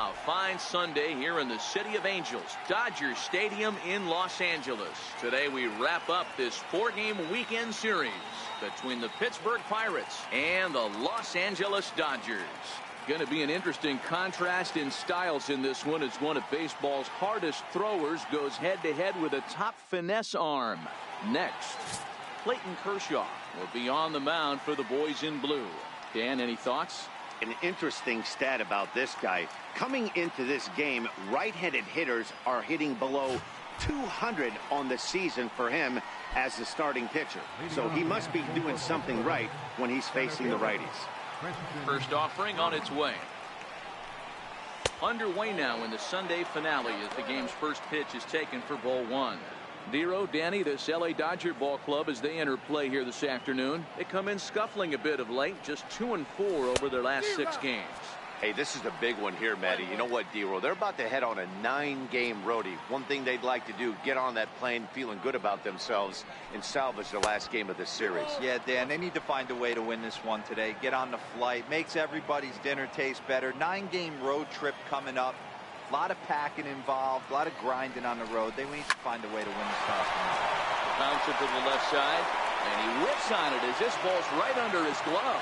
A fine Sunday here in the City of Angels, Dodger Stadium in Los Angeles. Today we wrap up this four-game weekend series between the Pittsburgh Pirates and the Los Angeles Dodgers. Going to be an interesting contrast in styles in this one as one of baseball's hardest throwers goes head-to-head with a top finesse arm. Next, Clayton Kershaw will be on the mound for the boys in blue. Dan, any thoughts? An interesting stat about this guy. Coming into this game, right-handed hitters are hitting below 200 on the season for him as the starting pitcher. So he must be doing something right when he's facing the righties. First offering on its way. Underway now in the Sunday finale as the game's first pitch is taken for ball one. Nero, Danny, this LA Dodger ball club as they enter play here this afternoon. They come in scuffling a bit of late, just 2-4 over their last 6 games. Hey, this is a big one here, Matty. You know what, Dero? They're about to head on a 9-game roadie. One thing they'd like to do, get on that plane feeling good about themselves and salvage the last game of this series. Yeah, Dan, they need to find a way to win this one today. Get on the flight, makes everybody's dinner taste better. 9-game road trip coming up. A lot of packing involved, a lot of grinding on the road. They need to find a way to win this toss. Bounce it to the left side, and he whips on it as this ball's right under his glove.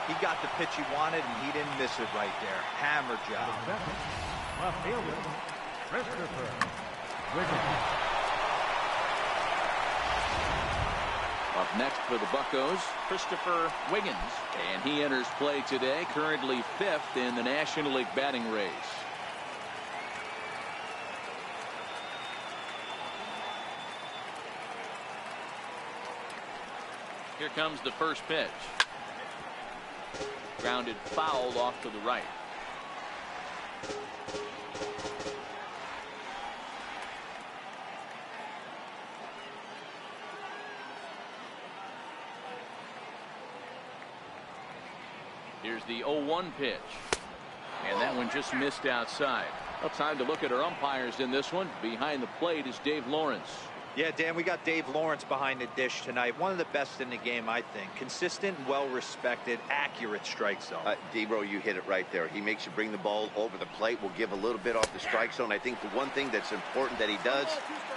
He got the pitch he wanted, and he didn't miss it right there. Hammer job. Left fielder, Christopher Wiggins. Up next for the Buccos, Christopher Wiggins. And he enters play today, currently 5th in the National League batting race. Here comes the first pitch. Grounded foul off to the right. Here's the 0-1 pitch. And that one just missed outside. Well, time to look at our umpires in this one. Behind the plate is Dave Lawrence. Yeah, Dan, we got Dave Lawrence behind the dish tonight. One of the best in the game, I think. Consistent, well-respected, accurate strike zone. Debro, you hit it right there. He makes you bring the ball over the plate. Will give a little bit off the strike zone. I think the one thing that's important that he does,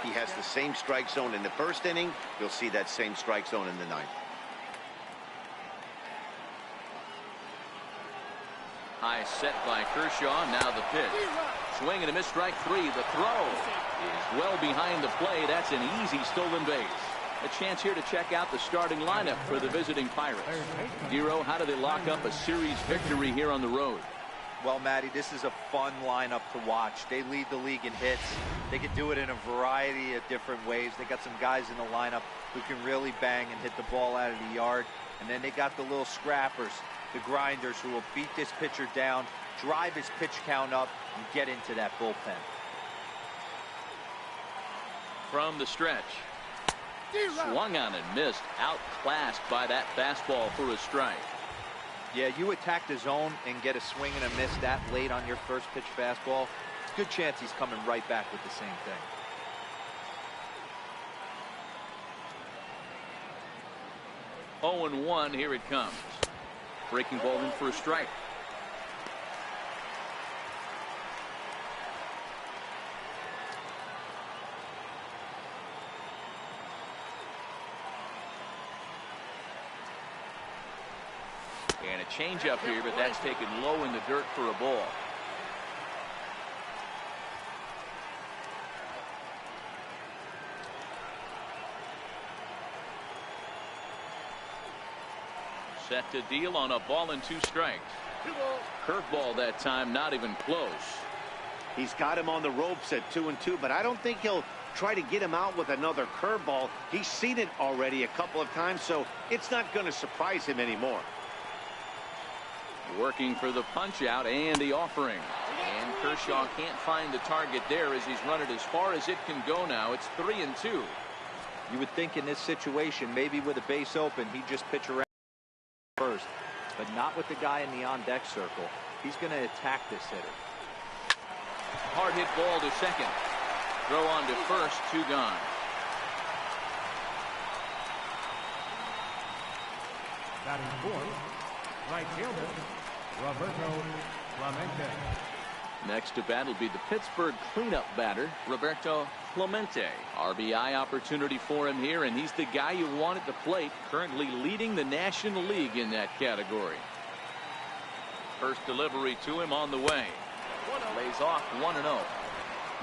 he has the same strike zone in the first inning. You'll see that same strike zone in the ninth. High set by Kershaw. Now the pitch. Swing and a miss, strike 3. The throw is well behind the play. That's an easy stolen base. A chance here to check out the starting lineup for the visiting Pirates. Dero, how do they lock up a series victory here on the road? Well, Matty, this is a fun lineup to watch. They lead the league in hits. They can do it in a variety of different ways. They got some guys in the lineup who can really bang and hit the ball out of the yard. And then they got the little scrappers, the grinders, who will beat this pitcher down, drive his pitch count up, and get into that bullpen. From the stretch. Swung on and missed. Outclassed by that fastball for a strike. Yeah, you attack the zone and get a swing and a miss that late on your first pitch fastball. Good chance he's coming right back with the same thing. Oh, 0-1, here it comes. Breaking ball in for a strike. And a changeup here, but that's taken low in the dirt for a ball. Set to deal on a ball and 2 strikes. Curveball that time, not even close. He's got him on the ropes at 2-2, but I don't think he'll try to get him out with another curveball. He's seen it already a couple of times, so it's not going to surprise him anymore. Working for the punch out and the offering. And Kershaw can't find the target there as he's run it as far as it can go now. It's 3-2. You would think in this situation, maybe with a base open, he'd just pitch around first, but not with the guy in the on-deck circle. He's going to attack this hitter. Hard hit ball to second. Throw on to first, 2 gone. Batting fourth, right fielder, Roberto Clemente. Next to bat will be the Pittsburgh cleanup batter, Roberto Clemente. RBI opportunity for him here, and he's the guy you want at the plate, currently leading the National League in that category. First delivery to him on the way. Lays off 1-0.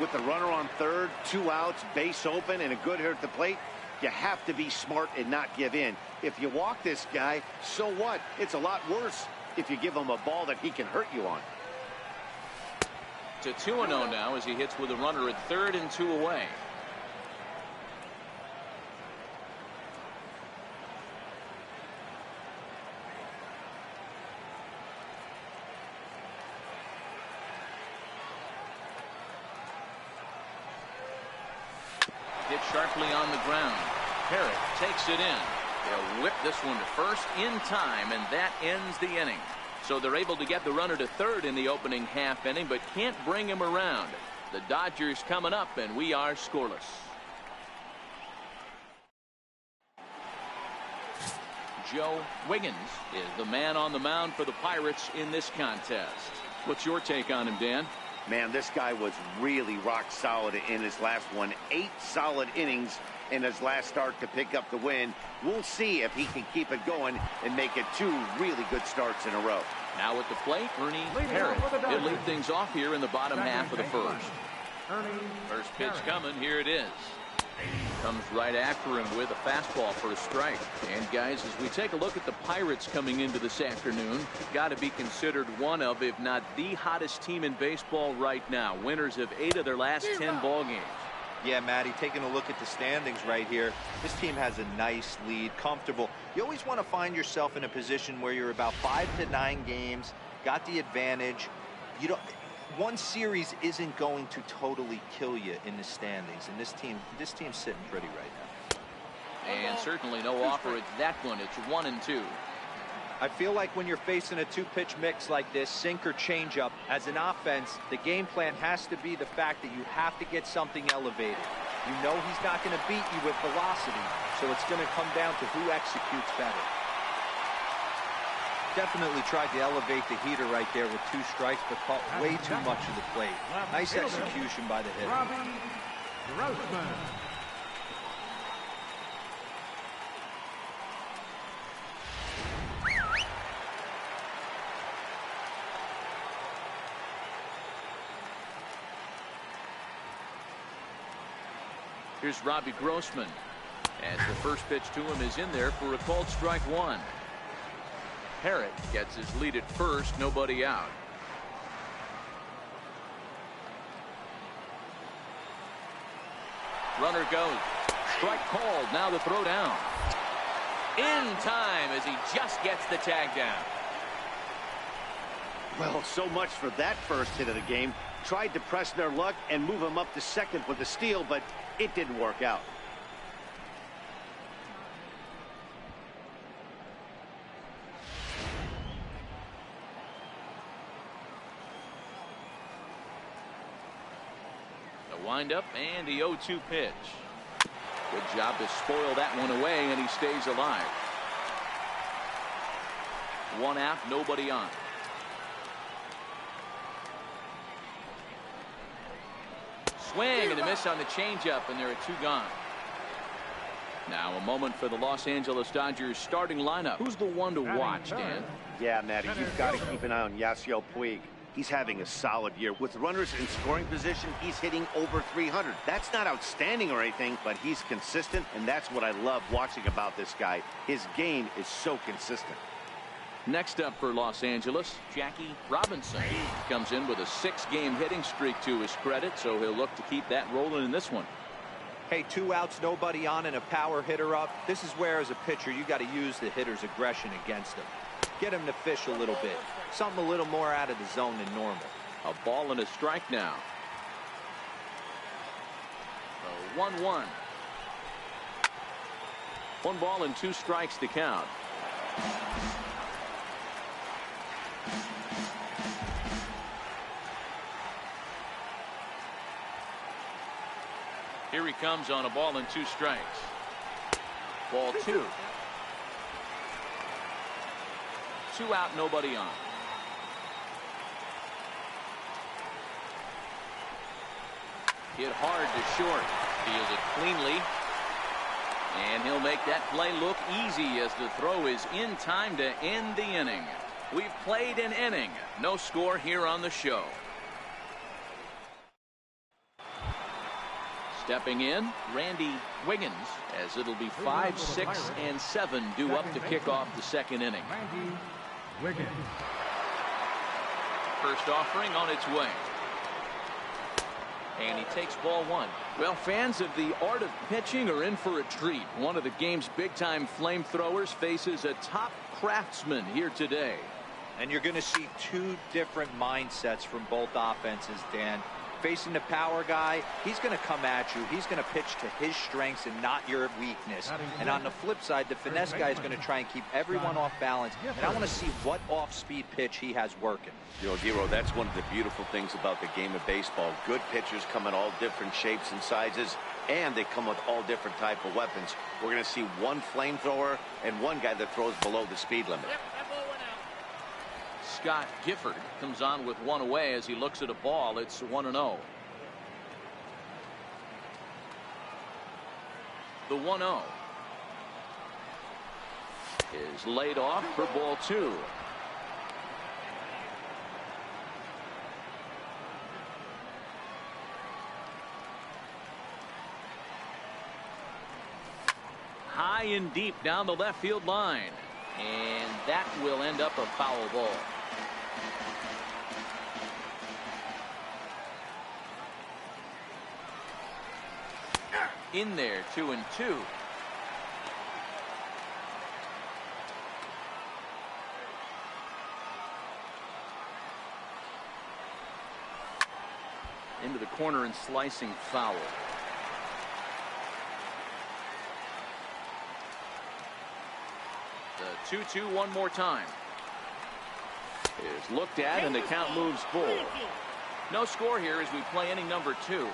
With the runner on third, 2 outs, base open, and a good hitter at the plate, you have to be smart and not give in. If you walk this guy, so what? It's a lot worse if you give him a ball that he can hurt you on. To 2-0 now as he hits with a runner at third and 2 away. Hit sharply on the ground. Parrott takes it in. They'll whip this one to first in time, and that ends the inning. So they're able to get the runner to third in the opening half inning, but can't bring him around. The Dodgers coming up, and we are scoreless. Joe Wiggins is the man on the mound for the Pirates in this contest. What's your take on him, Dan? Man, this guy was really rock solid in his last one. 8 solid innings in his last start to pick up the win. We'll see if he can keep it going and make it 2 really good starts in a row. Now at the plate, Ernie Parrott. He'll lead things off here in the bottom half of the first. First pitch coming. Here it is. Comes right after him with a fastball for a strike. And guys, as we take a look at the Pirates coming into this afternoon, got to be considered one of, if not the hottest team in baseball right now. Winners of 8 of their last 10 ball games. Yeah, Matty, taking a look at the standings right here, this team has a nice lead, comfortable. You always want to find yourself in a position where you're about 5 to 9 games, got the advantage. You don't. One series isn't going to totally kill you in the standings, and this team's sitting pretty right now. And certainly no offer at that one. It's 1-2. I feel like when you're facing a 2-pitch mix like this, sink or changeup, as an offense, the game plan has to be the fact that you have to get something elevated. You know he's not going to beat you with velocity, so it's going to come down to who executes better. Definitely tried to elevate the heater right there with 2 strikes, but caught way too much of the plate. Nice execution by the hitter. Here's Robbie Grossman. As the first pitch to him is in there for a called strike 1. Parrott gets his lead at first, nobody out. Runner goes. Strike called. Now the throw down. In time as he just gets the tag down. Well, so much for that first hit of the game. Tried to press their luck and move him up to second with the steal, but it didn't work out. Windup and the 0-2 pitch. Good job to spoil that one away, and he stays alive. 1 out, nobody on. Swing and a miss on the changeup, and there are 2 gone. Now a moment for the Los Angeles Dodgers starting lineup. Who's the one to watch, Dan? Yeah, Matty, you've got to keep an eye on Yasiel Puig. He's having a solid year. With runners in scoring position, he's hitting over 300. That's not outstanding or anything, but he's consistent, and that's what I love watching about this guy. His game is so consistent. Next up for Los Angeles, Jackie Robinson. Comes in with a 6-game hitting streak to his credit, so he'll look to keep that rolling in this one. Hey, 2 outs, nobody on, and a power hitter up. This is where, as a pitcher, you got to use the hitter's aggression against him. Get him to fish a little bit. Something a little more out of the zone than normal. A ball and a strike now. 1-1. 1 ball and 2 strikes to count. Here he comes on a ball and 2 strikes. Ball 2. 2 out, nobody on. Hit hard to short. Fielded cleanly. And he'll make that play look easy as the throw is in time to end the inning. We've played an inning. No score here on the show. Stepping in, Randy Wiggins, as it'll be 5, 6, and 7 due up to kick off the second inning. Randy Wiggins. First offering on its way. And he takes ball 1. Well, fans of the art of pitching are in for a treat. One of the game's big-time flamethrowers faces a top craftsman here today. And you're going to see two different mindsets from both offenses, Dan. Facing the power guy, he's going to come at you. He's going to pitch to his strengths and not your weakness. And on the flip side, the finesse guy is going to try and keep everyone off balance. And I want to see what off-speed pitch he has working. You know, Dero, that's one of the beautiful things about the game of baseball. Good pitchers come in all different shapes and sizes, and they come with all different type of weapons. We're going to see one flamethrower and one guy that throws below the speed limit. Scott Gifford comes on with one away as he looks at a ball. It's 1-0. The 1-0 is laid off for ball 2. High and deep down the left field line, and that will end up a foul ball. In there, 2-2. Into the corner and slicing foul. The 2-2 one more time. Is looked at and the count moves full. No score here as we play inning number 2.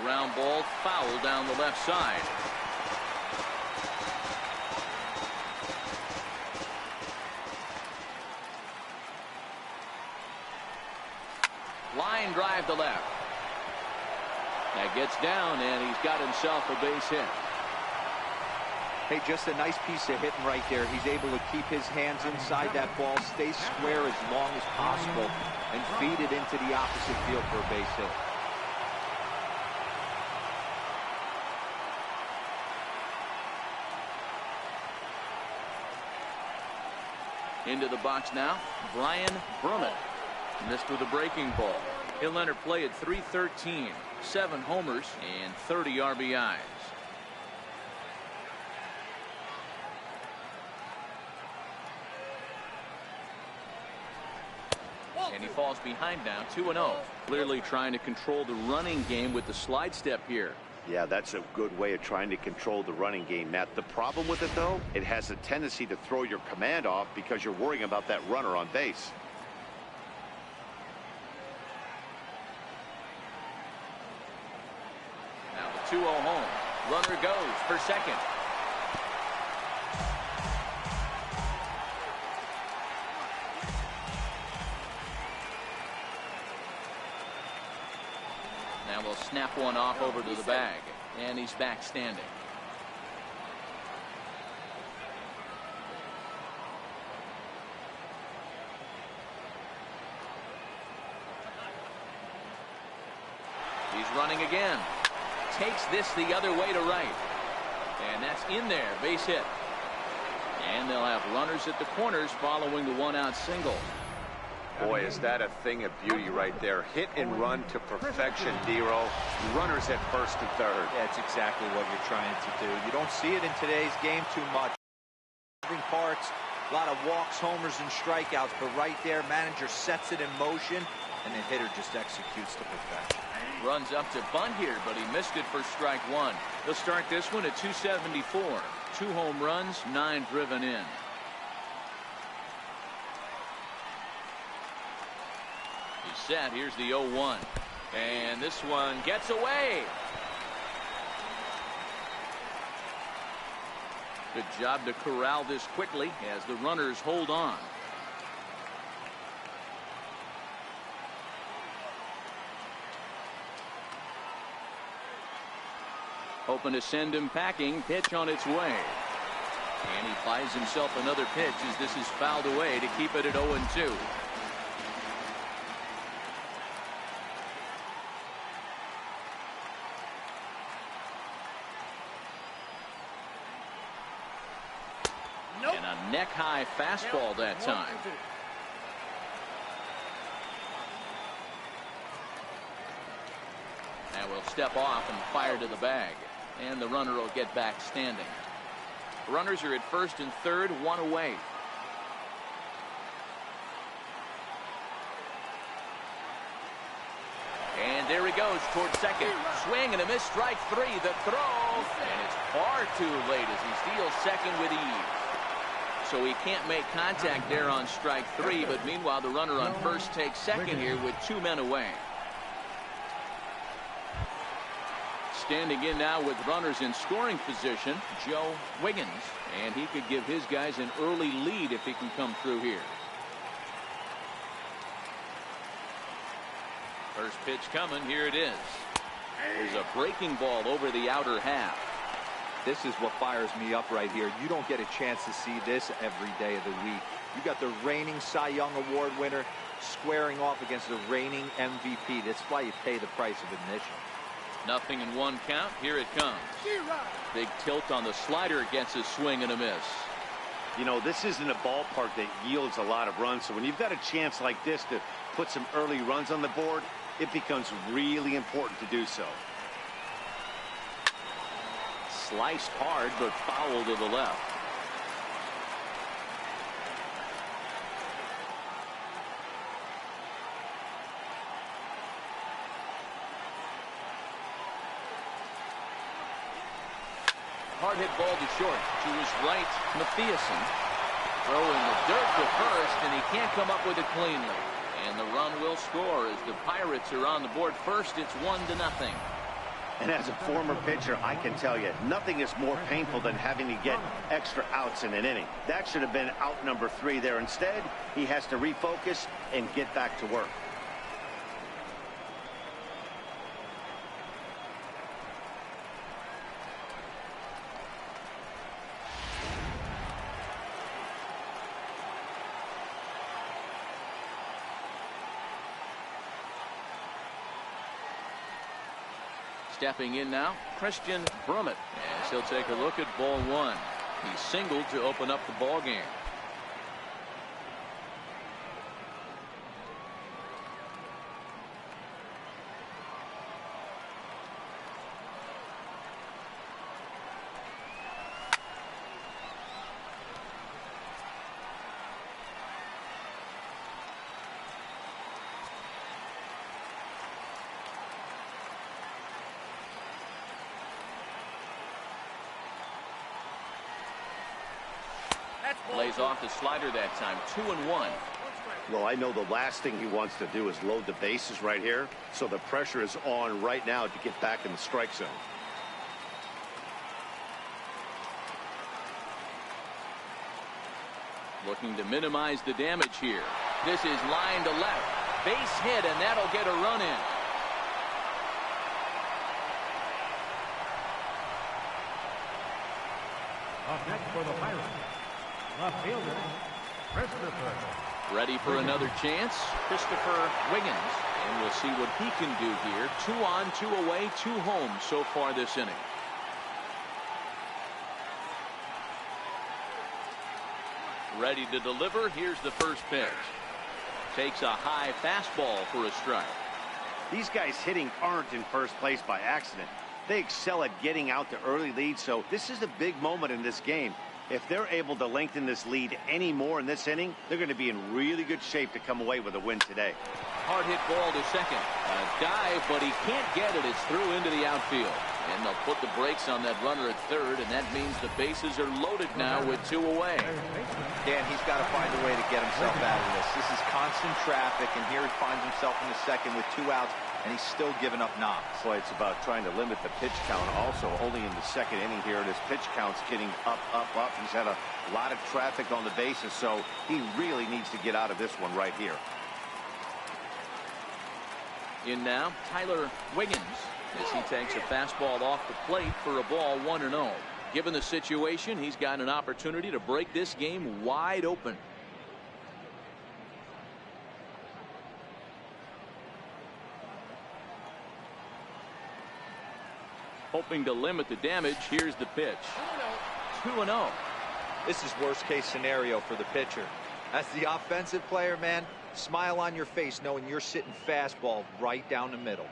Ground ball foul down the left side. Line drive to left. That gets down, and he's got himself a base hit. Hey, just a nice piece of hitting right there. He's able to keep his hands inside that ball, stay square as long as possible, and feed it into the opposite field for a base hit. Into the box now, Brian Brummett. Missed with a breaking ball. He'll enter play at .313, 7 homers and 30 RBIs. And he falls behind now, 2-0. Clearly trying to control the running game with the slide step here. Yeah, that's a good way of trying to control the running game, Matt. The problem with it, though, it has a tendency to throw your command off because you're worrying about that runner on base. Now the 2-0 home. Runner goes for second. Now we'll snap one off over to the bag, and he's back standing. He's running again. Takes this the other way to right. And that's in there, base hit. And they'll have runners at the corners following the one-out single. Boy, is that a thing of beauty right there. Hit and run to perfection, Dero. Runners at first and third. Yeah, it's exactly what you're trying to do. You don't see it in today's game too much. Moving parts, a lot of walks, homers, and strikeouts. But right there, manager sets it in motion, and the hitter just executes to perfection. Runs up to bunt here, but he missed it for strike 1. He'll start this one at .274. 2 home runs, 9 driven in. He's set. Here's the 0-1. And this one gets away. Good job to corral this quickly as the runners hold on. Hoping to send him packing. Pitch on its way. And he buys himself another pitch as this is fouled away to keep it at 0-2. And a neck-high fastball that time. And will step off and fire to the bag. And the runner will get back standing. Runners are at first and third, one away. And there he goes towards second. Swing and a miss, strike three. The throw. And it's far too late as he steals second with ease. So he can't make contact there on strike three. But meanwhile, the runner on first takes second here with two men away. Standing in now with runners in scoring position, Joe Wiggins. And he could give his guys an early lead if he can come through here. First pitch coming. Here it is. There's a breaking ball over the outer half. This is what fires me up right here. You don't get a chance to see this every day of the week. You got the reigning Cy Young Award winner squaring off against the reigning MVP. That's why you pay the price of admission. Nothing in one count. Here it comes. Big tilt on the slider, gets a swing and a miss. You know, this isn't a ballpark that yields a lot of runs, so when you've got a chance like this to put some early runs on the board, it becomes really important to do so. Sliced hard, but foul to the left. Hard hit ball to short. To his right, Mathiasen. Throw in the dirt to first, and he can't come up with it cleanly. And the run will score as the Pirates are on the board first. It's 1-0. And as a former pitcher, I can tell you, nothing is more painful than having to get extra outs in an inning. That should have been out number 3 there. Instead, he has to refocus and get back to work. Stepping in now, Christian Brummett, as he'll take a look at ball one. He singled to open up the ball game. Lays off the slider that time. 2-1. Well, I know the last thing he wants to do is load the bases right here, so the pressure is on right now to get back in the strike zone. Looking to minimize the damage here. This is line to left. Base hit, and that'll get a run in. Up next for the Pirates, left fielder, Christopher. Ready for another chance, Christopher Wiggins. And we'll see what he can do here. 2 on, 2 away, 2 home so far this inning. Ready to deliver. Here's the first pitch. Takes a high fastball for a strike. These guys hitting aren't in first place by accident. They excel at getting out to early leads, so this is a big moment in this game. If they're able to lengthen this lead any more in this inning, they're going to be in really good shape to come away with a win today. Hard hit ball to second. A dive, but he can't get it. It's through into the outfield. And they'll put the brakes on that runner at third, and that means the bases are loaded now with 2 away. Dan, he's got to find a way to get himself out of this. This is constant traffic, and here he finds himself in the second with 2 outs, and he's still giving up knocks. Boy, it's about trying to limit the pitch count. Also, only in the second inning here, his pitch count's getting up, up, up. He's had a lot of traffic on the bases, so he really needs to get out of this one right here. In now, Tyler Wiggins, as he takes a fastball off the plate for a ball 1-0. Given the situation, he's got an opportunity to break this game wide open. Hoping to limit the damage, here's the pitch. 2-0. This is worst case scenario for the pitcher. As the offensive player, man, smile on your face knowing you're sitting fastball right down the middle.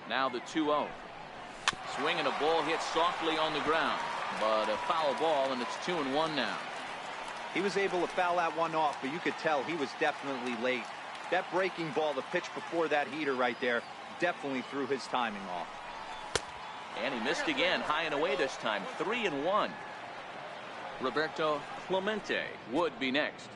Now the 2-0. Swinging a ball hit softly on the ground, but a foul ball, and it's 2-1 now. He was able to foul that one off, but you could tell he was definitely late. That breaking ball, the pitch before that heater right there, definitely threw his timing off. And he missed again, high and away this time. 3-1. Roberto Clemente would be next.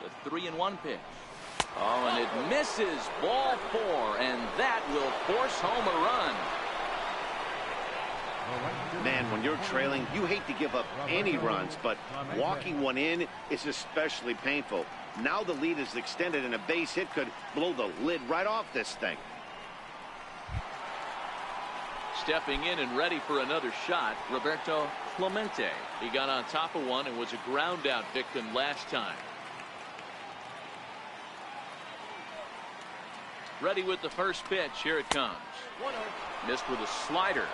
The 3-1 pitch. Oh, and it misses. Ball 4, and that will force home a run. Man, when you're trailing, you hate to give up any runs, but walking one in is especially painful. Now the lead is extended, and a base hit could blow the lid right off this thing. Stepping in and ready for another shot, Roberto Clemente. He got on top of one and was a ground out victim last time. Ready with the first pitch. Here it comes. Missed with a slider.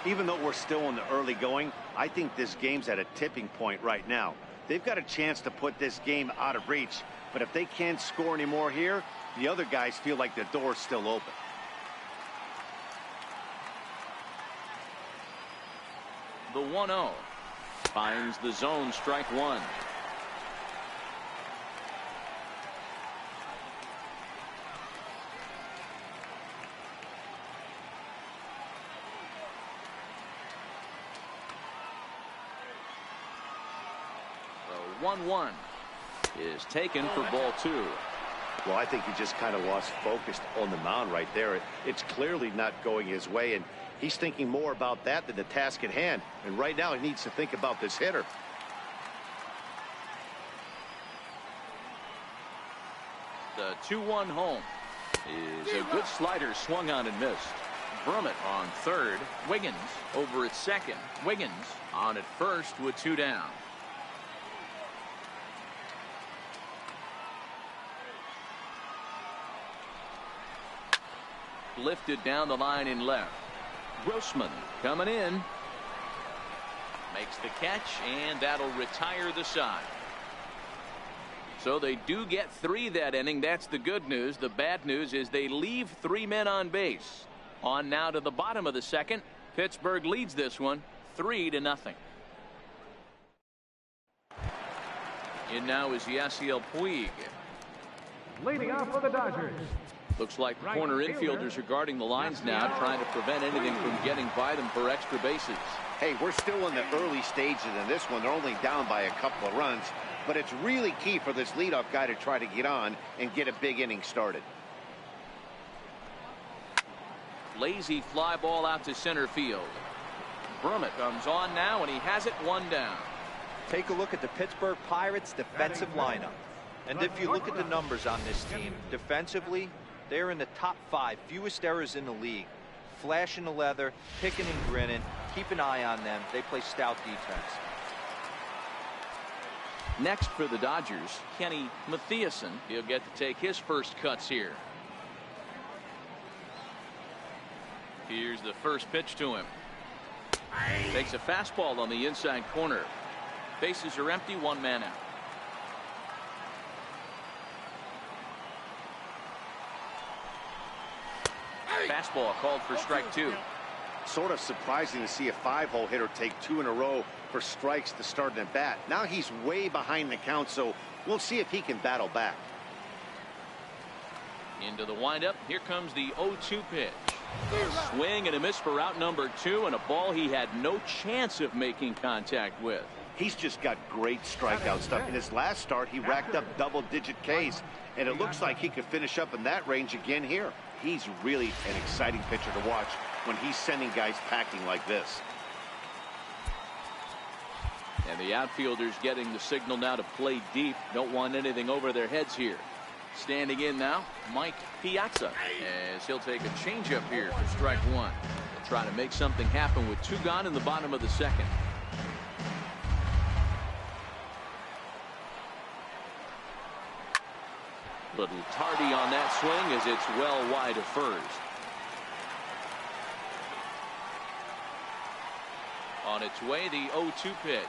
Even though we're still in the early going, I think this game's at a tipping point right now. They've got a chance to put this game out of reach, but if they can't score any more here, the other guys feel like the door's still open. The 1-0 finds the zone, strike one. The 1-1 is taken for ball 2. Well, I think he just kind of lost focus on the mound right there. It's clearly not going his way, and he's thinking more about that than the task at hand. And right now he needs to think about this hitter. The 2-1 home is a good slider, swung on and missed. Brummett on third. Wiggins over at second. Wiggins on at first with 2 down. Lifted down the line in left. Grossman coming in. Makes the catch, and that'll retire the side. So they do get 3 that inning. That's the good news. The bad news is they leave 3 men on base. On now to the bottom of the second. Pittsburgh leads this one 3-0. In now is Yasiel Puig. Leading off for the Dodgers. Looks like corner infielders are guarding the lines now, trying to prevent anything from getting by them for extra bases. Hey, we're still in the early stages in this one. They're only down by a couple of runs, but it's really key for this leadoff guy to try to get on and get a big inning started. Lazy fly ball out to center field. Brummett comes on now, and he has it 1 down. Take a look at the Pittsburgh Pirates defensive lineup. And if you look at the numbers on this team, defensively, they're in the top 5 fewest errors in the league. Flashing the leather, picking and grinning. Keep an eye on them. They play stout defense. Next for the Dodgers, Kenny Mathiasen. He'll get to take his first cuts here. Here's the first pitch to him. Takes a fastball on the inside corner. Bases are empty, 1 man out. Fastball called for strike 2. Sort of surprising to see a 5-hole hitter take 2 in a row for strikes to start an at bat. Now he's way behind the count, so we'll see if he can battle back. Into the windup. Here comes the 0-2 pitch. A swing and a miss for out number 2, and a ball he had no chance of making contact with. He's just got great strikeout stuff. In his last start, he racked up double-digit Ks, and it looks like he could finish up in that range again here. He's really an exciting pitcher to watch when he's sending guys packing like this. And the outfielders getting the signal now to play deep. Don't want anything over their heads here. Standing in now, Mike Piazza, as he'll take a changeup here for strike 1. He'll try to make something happen with 2 gone in the bottom of the second. Little tardy on that swing as it's well wide of first. On its way, the 0-2 pitch.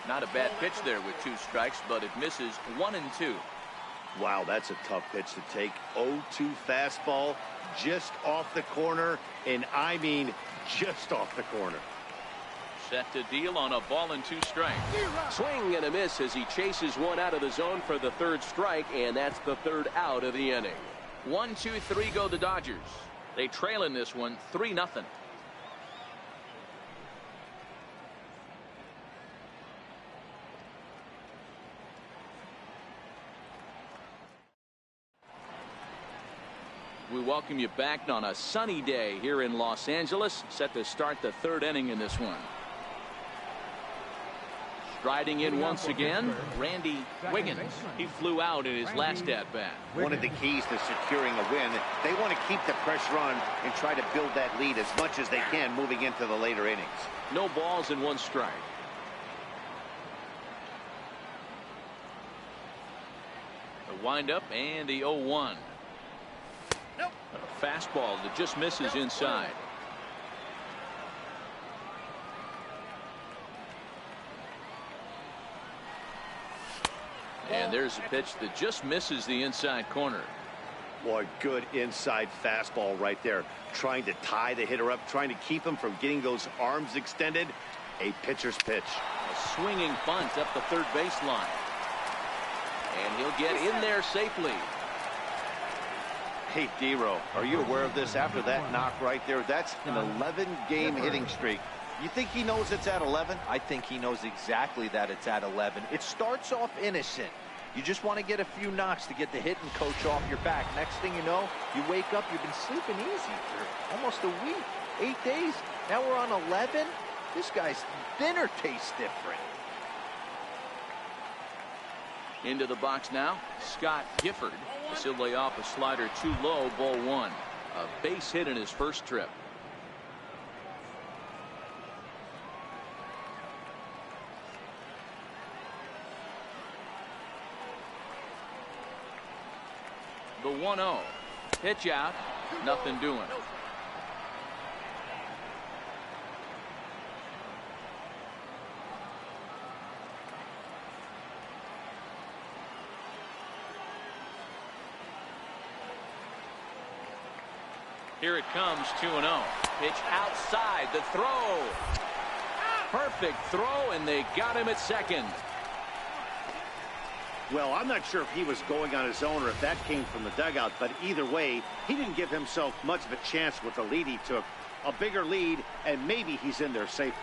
Not a bad pitch there with 2 strikes, but it misses 1 and 2. Wow, that's a tough pitch to take. 0-2 fastball just off the corner, and I mean just off the corner. Set to deal on a ball and 2 strikes. Swing and a miss as he chases one out of the zone for the 3rd strike, and that's the 3rd out of the inning. 1-2-3 go the Dodgers. They trail in this one 3-0. We welcome you back on a sunny day here in Los Angeles, set to start the 3rd inning in this one. Striding in once again, Randy Wiggins. He flew out in his last at-bat. One of the keys to securing a win, they want to keep the pressure on and try to build that lead as much as they can moving into the later innings. No balls and 1 strike. The windup and the 0-1. A fastball that just misses inside. And there's a pitch that just misses the inside corner. Boy, good inside fastball right there. Trying to tie the hitter up, trying to keep him from getting those arms extended. A pitcher's pitch. A swinging bunt up the 3rd baseline. And he'll get in there safely. Hey, D-Row, are you aware of this? After that knock right there, that's an 11-game hitting streak. You think he knows it's at 11? I think he knows exactly that it's at 11. It starts off innocent. You just want to get a few knocks to get the hitting coach off your back. Next thing you know, you wake up, you've been sleeping easy for almost a week, 8 days. Now we're on 11. This guy's dinner tastes different. Into the box now, Scott Gifford. He'll lay off a slider too low, ball 1. A base hit in his first trip. The 1-0. Pitch out. Nothing doing. Here it comes, 2-0. Pitch outside, the throw. Perfect throw, and they got him at second. Well, I'm not sure if he was going on his own or if that came from the dugout, but either way, he didn't give himself much of a chance with the lead he took. A bigger lead, and maybe he's in there safely.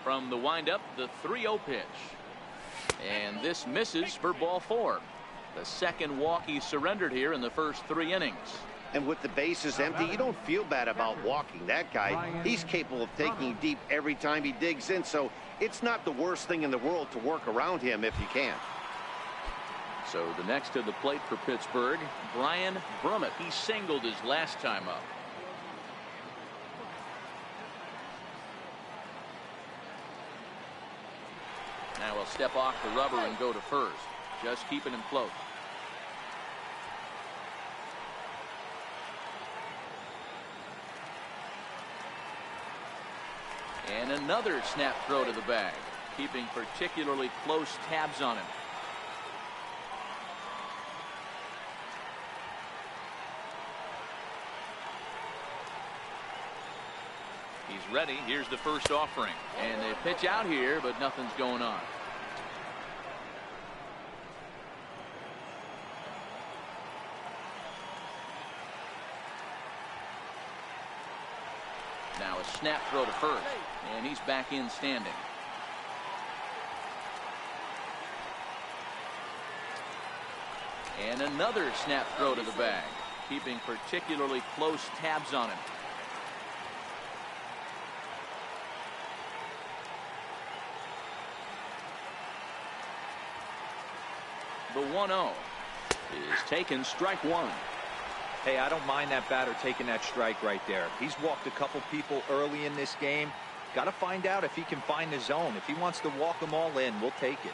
From the windup, the 3-0 pitch. And this misses for ball 4. The second walk he surrendered here in the first 3 innings. And with the bases empty, you don't feel bad about walking that guy. He's capable of taking deep every time he digs in, so it's not the worst thing in the world to work around him if you can. So the next to the plate for Pittsburgh, Brian Brummett. He singled his last time up. Now he'll step off the rubber and go to first. Just keeping him close. And another snap throw to the bag. keeping particularly close tabs on him. He's ready. Here's the first offering. And they pitch out here, but nothing's going on. Now a snap throw to first. And he's back in standing. And another snap throw to the bag. Keeping particularly close tabs on him. The 1-0 is taken, strike one. Hey, I don't mind that batter taking that strike right there. He's walked a couple people early in this game. Got to find out if he can find the zone. If he wants to walk them all in, we'll take it.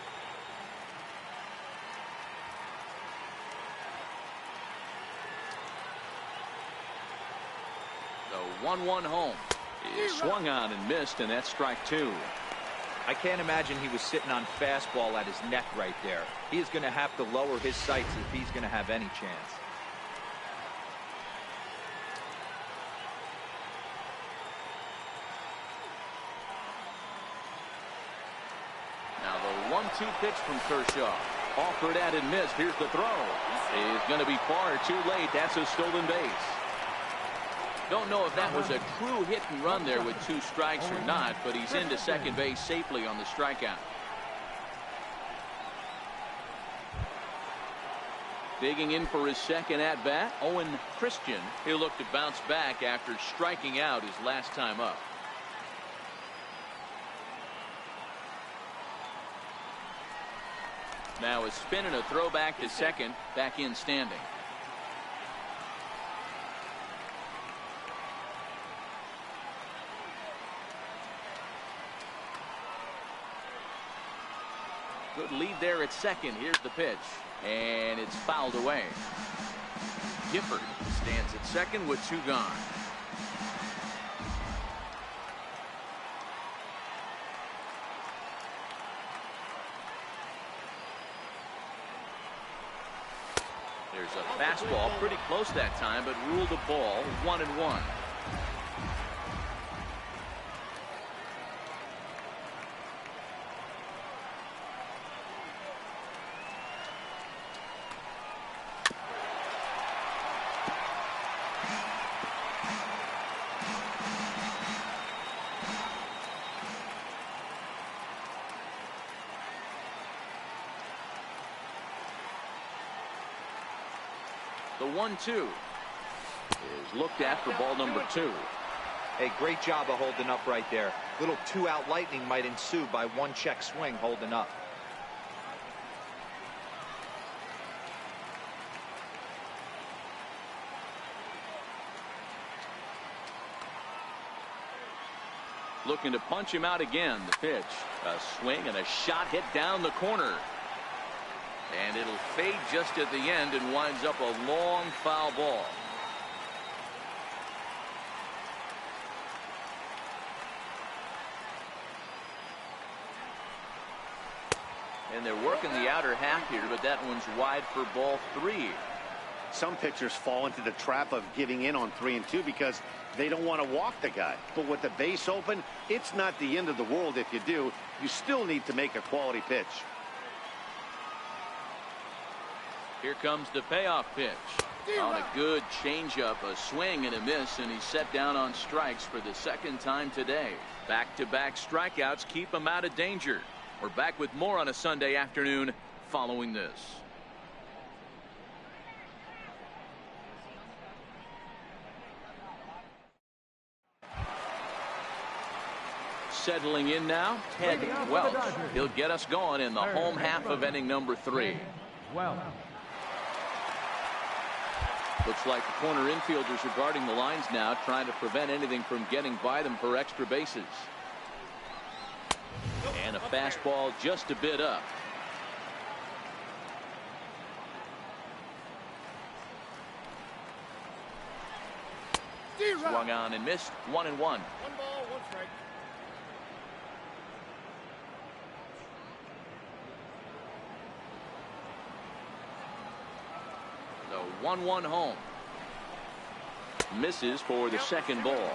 The 1-1 home is swung on and missed, and that's strike two. I can't imagine he was sitting on fastball at his neck right there. He is going to have to lower his sights if he's going to have any chance. Now the 1-2 pitch from Kershaw. Offered at and missed. Here's the throw. Is going to be far too late. That's a stolen base. Don't know if that was a true hit and run there with two strikes or not, but he's into second base safely on the strikeout. Digging in for his second at bat, Owen Christian. He'll look to bounce back after striking out his last time up. Now a spin and a throw back to second, back in standing. Good lead there at second. Here's the pitch. And it's fouled away. Gifford stands at second with two gone. There's a fastball pretty close that time, but ruled a ball. 1-1. The 1-2 is looked at for ball number two. Hey, great job of holding up right there. Little two-out lightning might ensue by one check swing holding up. Looking to punch him out again. The pitch, a swing and a shot hit down the corner. And it'll fade just at the end and winds up a long foul ball. And they're working the outer half here, but that one's wide for ball three. Some pitchers fall into the trap of giving in on 3 and 2 because they don't want to walk the guy. But with the base open, it's not the end of the world if you do. You still need to make a quality pitch. Here comes the payoff pitch. On a good changeup, a swing and a miss, and he's set down on strikes for the second time today. Back-to-back strikeouts keep him out of danger. We're back with more on a Sunday afternoon following this. Settling in now, Ted Welch. He'll get us going in the home half of inning number 3. Well, looks like the corner infielders are guarding the lines now, trying to prevent anything from getting by them for extra bases. And a fastball just a bit up. Swung on and missed. 1-1. 1 ball, 1 strike. The 1-1 home. Misses for the second ball.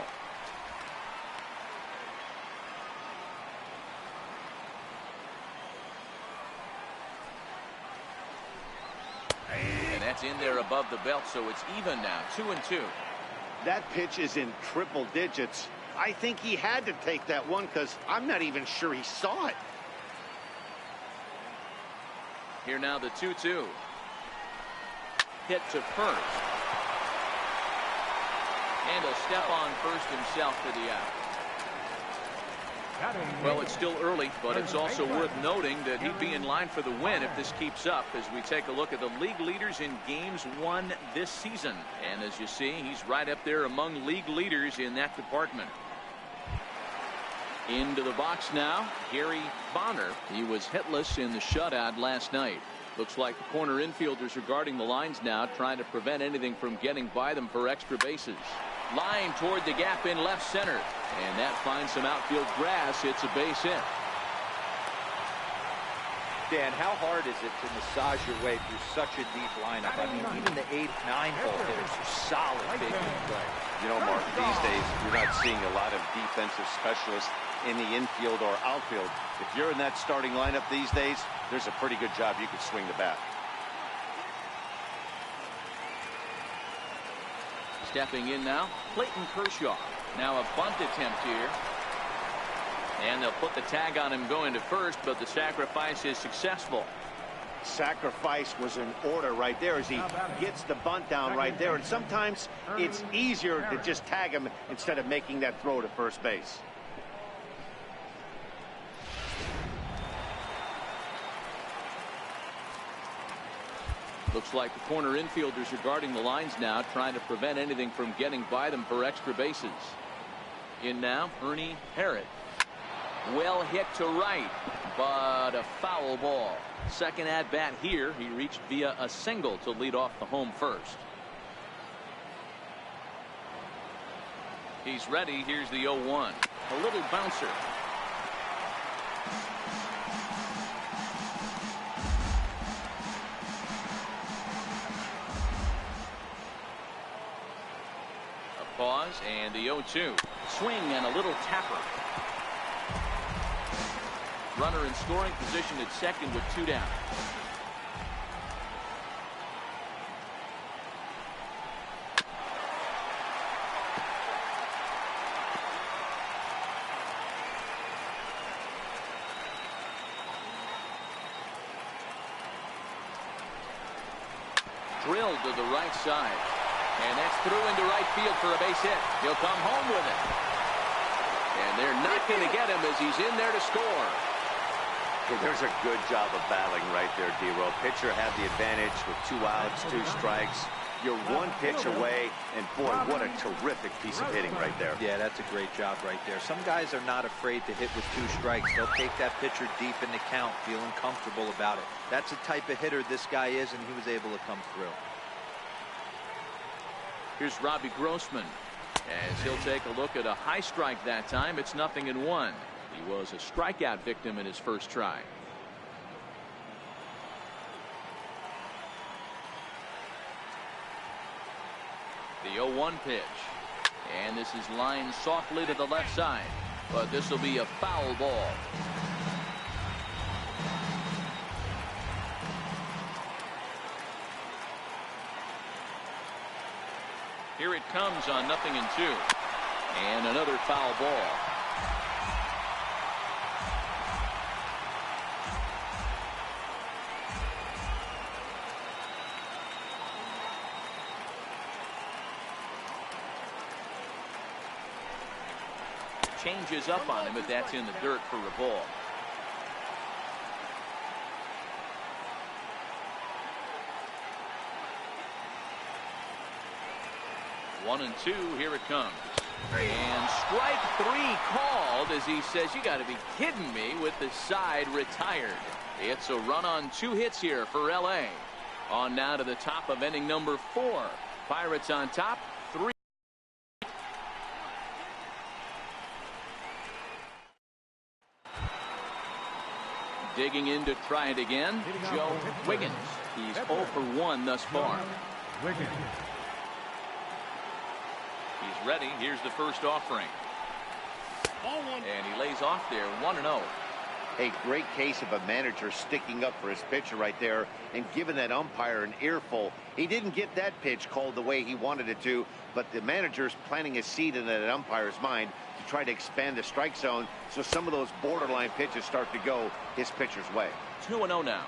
And that's in there above the belt, so it's even now, 2-2. That pitch is in triple digits. I think he had to take that one because I'm not even sure he saw it. Here now the 2-2. Hit to first. And he'll step on first himself for the out. Well, it's still early, but it's also worth noting that he'd be in line for the win if this keeps up as we take a look at the league leaders in games won this season. And as you see, he's right up there among league leaders in that department. Into the box now, Gary Bonner. He was hitless in the shutout last night. Looks like the corner infielders are guarding the lines now, trying to prevent anything from getting by them for extra bases. Line toward the gap in left center. And that finds some outfield grass. It's a base hit. Dan, how hard is it to massage your way through such a deep lineup? I mean, even the 8, 9 hole hitters are solid big league players. You know, Mark, these days you're not seeing a lot of defensive specialists in the infield or outfield. If you're in that starting lineup these days, there's a pretty good job you could swing the bat. Stepping in now, Clayton Kershaw. Now a bunt attempt here. And they'll put the tag on him going to first, but the sacrifice is successful. Sacrifice was in order right there as he gets the bunt down right there. And sometimes it's easier to just tag him instead of making that throw to first base. Looks like the corner infielders are guarding the lines now, trying to prevent anything from getting by them for extra bases. In now, Ernie Harrod. Well hit to right, but a foul ball. Second at bat here. He reached via a single to lead off the home first. He's ready. Here's the 0-1. A little bouncer. Pause and the 0-2. Swing and a little tapper. Runner in scoring position at second with 2 down. Drilled to the right side. And that's through into right field for a base hit. He'll come home with it. And they're not going to get him as he's in there to score. Okay, there's a good job of battling right there, D-Row. Pitcher had the advantage with 2 outs, 2 strikes. You're 1 pitch away, and boy, what a terrific piece of hitting right there. Yeah, that's a great job right there. Some guys are not afraid to hit with 2 strikes. They'll take that pitcher deep in the count, feeling comfortable about it. That's the type of hitter this guy is, and he was able to come through. Here's Robbie Grossman as he'll take a look at a high strike that time. It's 0-1. He was a strikeout victim in his first try. The 0-1 pitch. And this is lined softly to the left side. But this will be a foul ball. Here it comes on 0-2. And another foul ball. Changes up on him, but that's in the dirt for a ball. One and 2, here it comes. And strike 3 called as he says, you got to be kidding me, with the side retired. It's a run on 2 hits here for LA. On now to the top of inning number 4. Pirates on top, 3. Digging in to try it again, Joe Wiggins. He's 0 for 1 thus far. Wiggins. He's ready. Here's the first offering. And he lays off there, 1-0. A great case of a manager sticking up for his pitcher right there and giving that umpire an earful. He didn't get that pitch called the way he wanted it to, but the manager's planting a seed in that umpire's mind to try to expand the strike zone so some of those borderline pitches start to go his pitcher's way. 2-0 now.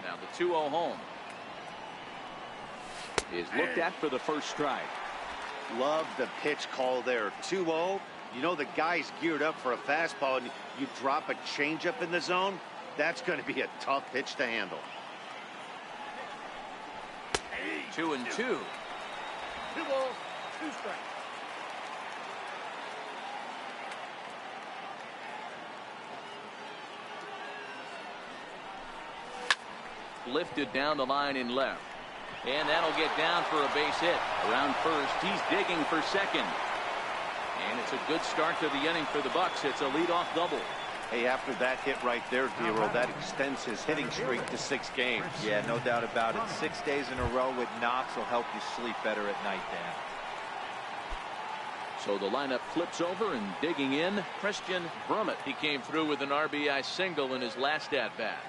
Now the 2-0 home is looked at for the first strike. Love the pitch call there. 2-0. You know the guy's geared up for a fastball, and you drop a changeup in the zone. That's going to be a tough pitch to handle. 2-2. 2 balls, 2 strikes. Lifted down the line in left. And that'll get down for a base hit. Around first, he's digging for second. And it's a good start to the inning for the Bucks. It's a leadoff double. Hey, after that hit right there, Dero, that extends his hitting streak to 6 games. Yeah, no doubt about it. 6 days in a row with knocks will help you sleep better at night, Dan. So the lineup flips over, and digging in, Christian Brummett. He came through with an RBI single in his last at-bat.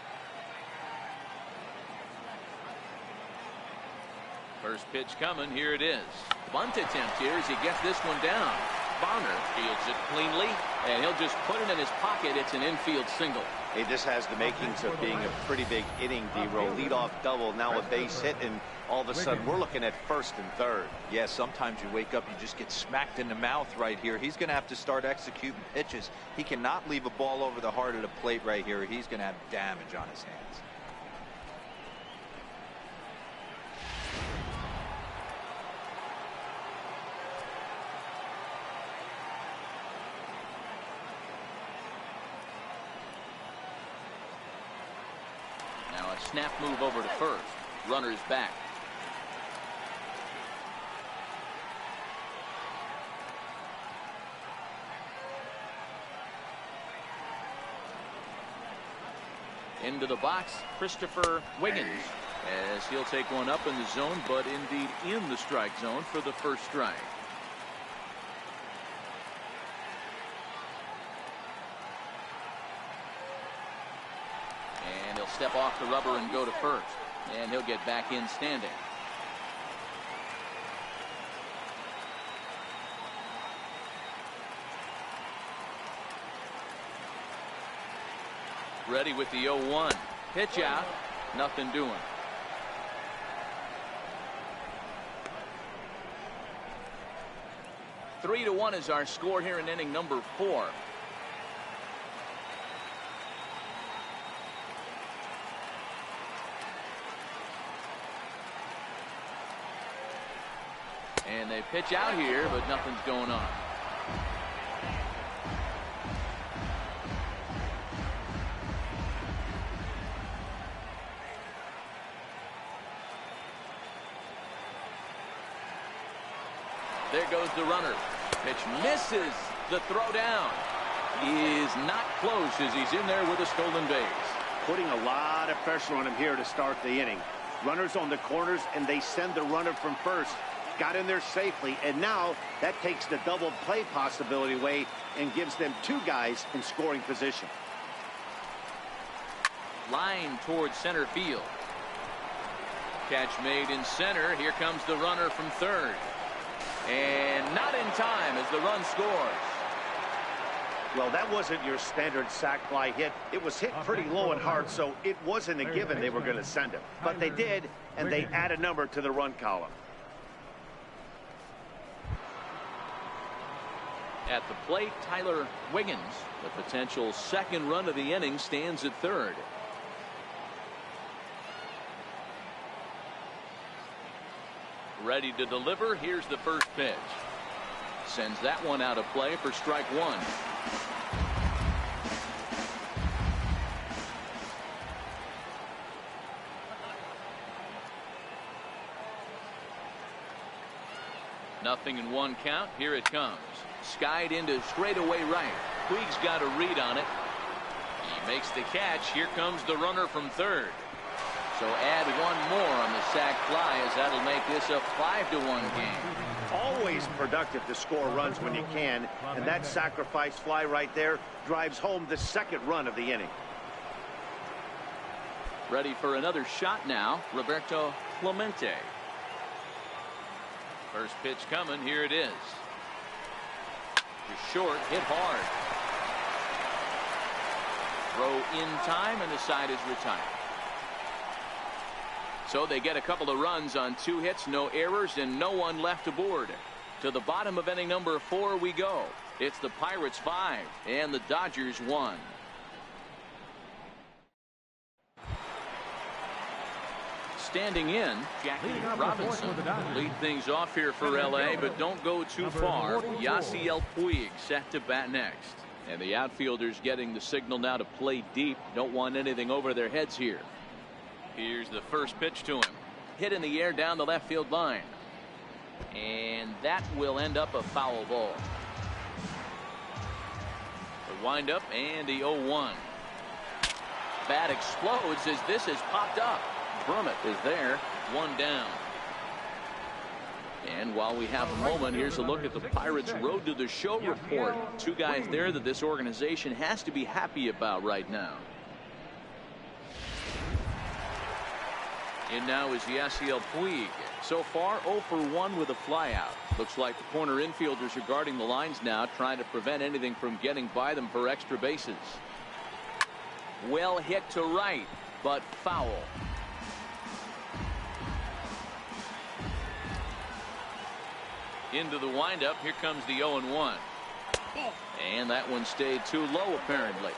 First pitch coming. Here it is. Bunt attempt here as he gets this one down. Bonner fields it cleanly, and he'll just put it in his pocket. It's an infield single. Hey, this has the makings of being a pretty big inning, Dero. Leadoff double, now a base hit, and all of a sudden we're looking at first and third. Yeah, sometimes you wake up, you just get smacked in the mouth right here. He's going to have to start executing pitches. He cannot leave a ball over the heart of the plate right here. He's going to have damage on his hands. Now a snap move over to first. Runner's back. Into the box, Christopher Wiggins, as he'll take one up in the zone, but indeed in the strike zone for the first strike. And he'll step off the rubber and go to first, and he'll get back in standing. Ready with the 0-1. Pitch out. Nothing doing. Three to 1 is our score here in inning number 4. And they pitch out here, but nothing's going on. There goes the runner. Pitch misses. The throw down is not close as he's in there with a stolen base. Putting a lot of pressure on him here to start the inning. Runners on the corners, and they send the runner from first. Got in there safely, and now that takes the double play possibility away and gives them 2 guys in scoring position. Line towards center field. Catch made in center. Here comes the runner from third. And not in time as the run scores. Well, that wasn't your standard sac fly hit. It was hit pretty low and hard, so it wasn't a given they were going to send him. But they did, and they add a number to the run column. At the plate, Tyler Wiggins. The potential second run of the inning stands at third. Ready to deliver. Here's the first pitch. Sends that one out of play for strike 1. Nothing in 1 count. Here it comes. Skied into straightaway right. Puig's got a read on it. He makes the catch. Here comes the runner from third. So add one more on the sac fly, as that'll make this a 5-1 game. Always productive to score runs when you can, and that sacrifice fly right there drives home the second run of the inning. Ready for another shot now, Roberto Clemente. First pitch coming. Here it is. Just short, hit hard. Throw in time, and the side is retired. So they get a couple of runs on 2 hits, no errors, and no one left aboard. To the bottom of inning number 4 we go. It's the Pirates 5 and the Dodgers 1. Standing in, Jackie Robinson. Lead things off here for LA, but don't go too far. Yasiel Puig set to bat next. And the outfielders getting the signal now to play deep. Don't want anything over their heads here. Here's the first pitch to him. Hit in the air down the left field line. And that will end up a foul ball. The windup and the 0-1. Bat explodes as this has popped up. Brummett is there. 1 down. And while we have a moment, here's a look at the Pirates' Road to the Show report. 2 guys there that this organization has to be happy about right now. In now is Yasiel Puig. So far 0 for 1 with a flyout. Looks like the corner infielders are guarding the lines now, trying to prevent anything from getting by them for extra bases. Well hit to right, but foul. Into the windup. Here comes the 0-1. And that one stayed too low apparently.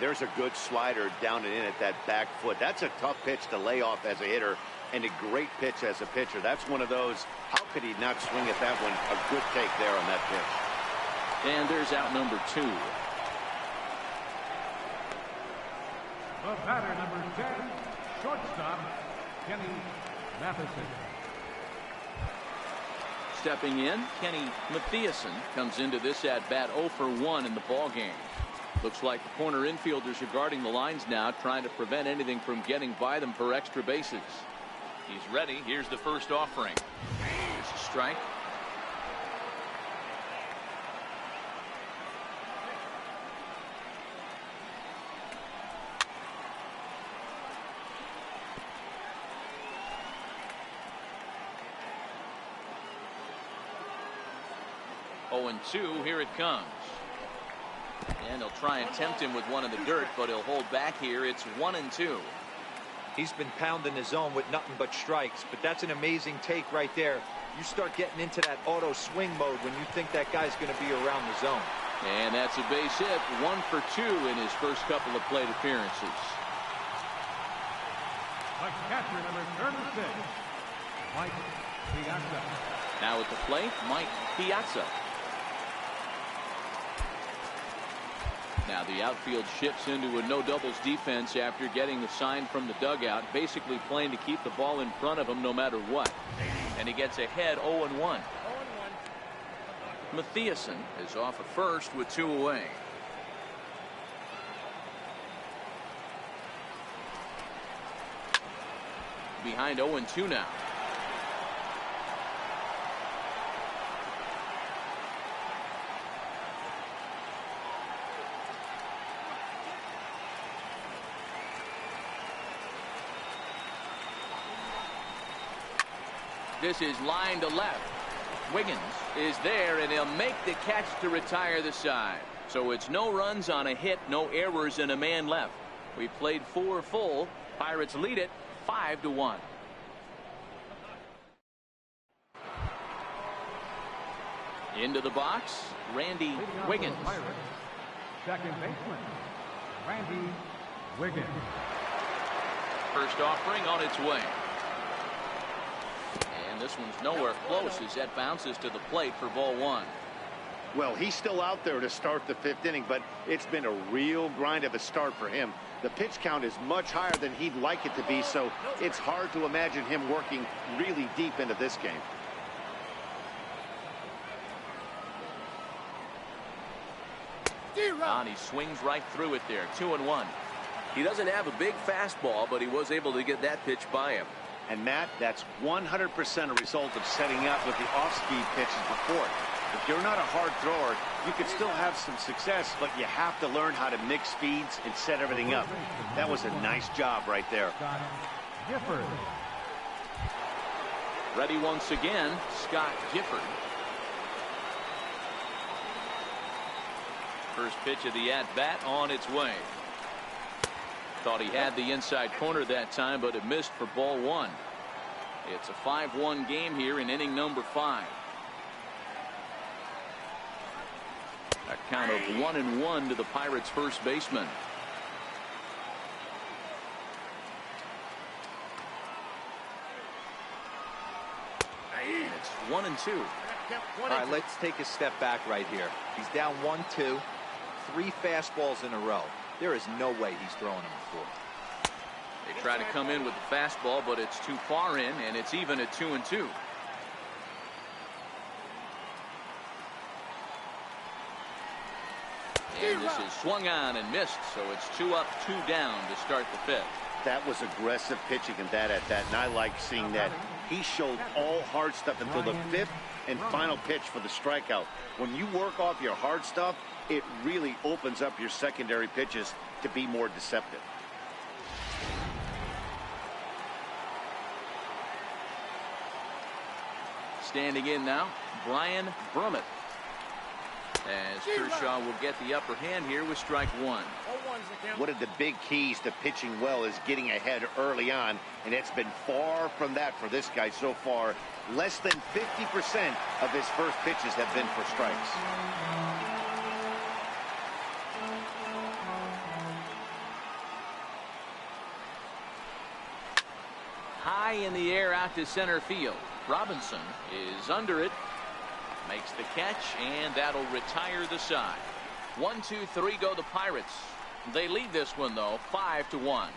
There's a good slider down and in at that back foot. That's a tough pitch to lay off as a hitter, and a great pitch as a pitcher. That's one of those, how could he not swing at that one? A good take there on that pitch. And there's out number 2. The batter, number 10, shortstop, Kenny Matheson. Stepping in, Kenny Matheson comes into this at bat 0 for 1 in the ball game. Looks like the corner infielders are guarding the lines now, trying to prevent anything from getting by them for extra bases. He's ready. Here's the first offering. Here's a strike. Oh, and 2. Here it comes. And he'll try and tempt him with one in the dirt, but he'll hold back here. It's 1-2. He's been pounding the zone with nothing but strikes, but that's an amazing take right there. You start getting into that auto swing mode when you think that guy's going to be around the zone. And that's a base hit. 1 for 2 in his first couple of plate appearances. The catcher, number 36, Mike Piazza. Now at the plate, Mike Piazza. Now the outfield shifts into a no doubles defense after getting the sign from the dugout, basically playing to keep the ball in front of him no matter what. And he gets ahead 0-1. Matheson is off at first with 2 away. Behind 0-2 now. This is line to left. Wiggins is there, and he'll make the catch to retire the side. So it's no runs on a hit, no errors, and a man left. We played 4 full. Pirates lead it 5-1. Into the box, Randy Wiggins. Second baseman, Randy Wiggins. First offering on its way. And this one's nowhere close as that bounces to the plate for ball 1. Well, he's still out there to start the 5th inning, but it's been a real grind of a start for him. The pitch count is much higher than he'd like it to be, so it's hard to imagine him working really deep into this game. And he swings right through it there. 2-1. He doesn't have a big fastball, but he was able to get that pitch by him. And Matt, that's 100% a result of setting up with the off-speed pitches before it. If you're not a hard thrower, you could still have some success, but you have to learn how to mix speeds and set everything up. That was a nice job right there. Gifford. Ready once again, Scott Gifford. First pitch of the at-bat on its way. Thought he had the inside corner that time, but it missed for ball one. It's a 5-1 game here in inning number 5. A count of 1-1 to the Pirates' first baseman. It's 1-2. All right, let's take a step back right here. He's down 1-2, 3 fastballs in a row. There is no way he's throwing him a 4. They try to come in with the fastball, but it's too far in, and it's even at 2-2. And this is swung on and missed, so it's 2 up, 2 down to start the 5th. That was aggressive pitching in that at-bat, and I like seeing that. He showed all hard stuff until the 5th and final pitch for the strikeout. When you work off your hard stuff, it really opens up your secondary pitches to be more deceptive. Standing in now, Brian Brummett. As Kershaw will get the upper hand here with strike 1. One of the big keys to pitching well is getting ahead early on, and it's been far from that for this guy so far. Less than 50% of his first pitches have been for strikes. High in the air out to center field. Robinson is under it. Makes the catch, and that'll retire the side. 1, 2, 3 go the Pirates. They lead this one, though, 5-1.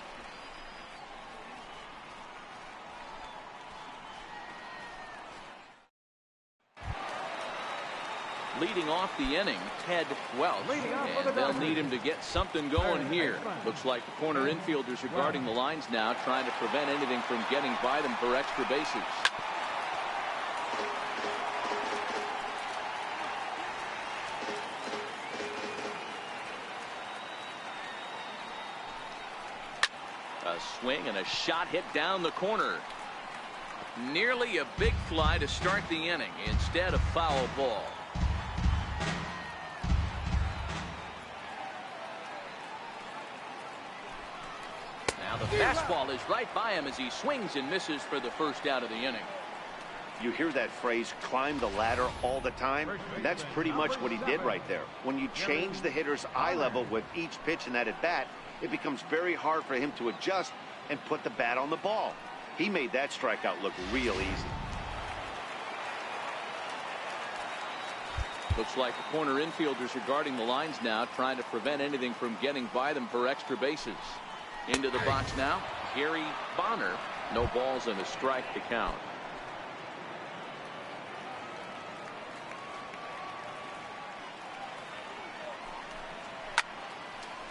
Leading off the inning, Ted Welch, and they'll need him to get something going here. Looks like the corner infielders are guarding the lines now, trying to prevent anything from getting by them for extra bases. A swing and a shot hit down the corner. Nearly a big fly to start the inning. Instead, a foul ball. Now the fastball is right by him as he swings and misses for the first out of the inning. You hear that phrase, climb the ladder, all the time? That's pretty much what he did right there. When you change the hitter's eye level with each pitch in that at-bat, it becomes very hard for him to adjust and put the bat on the ball. He made that strikeout look real easy. Looks like the corner infielders are guarding the lines now, trying to prevent anything from getting by them for extra bases. Into the box now, Gary Bonner. No balls and a strike to count.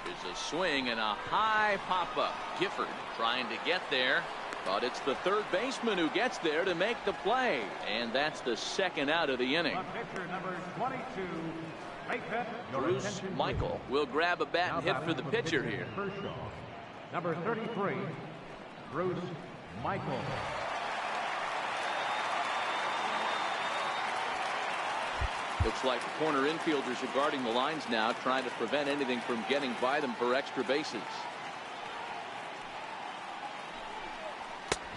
There's a swing and a high pop-up. Gifford trying to get there, but it's the third baseman who gets there to make the play. And that's the second out of the inning. Pitcher number 22. Bruce Michael will grab a bat and hit for the pitcher here. Kershaw. Number 33. Bruce Michael. Looks like the corner infielders are guarding the lines now, trying to prevent anything from getting by them for extra bases.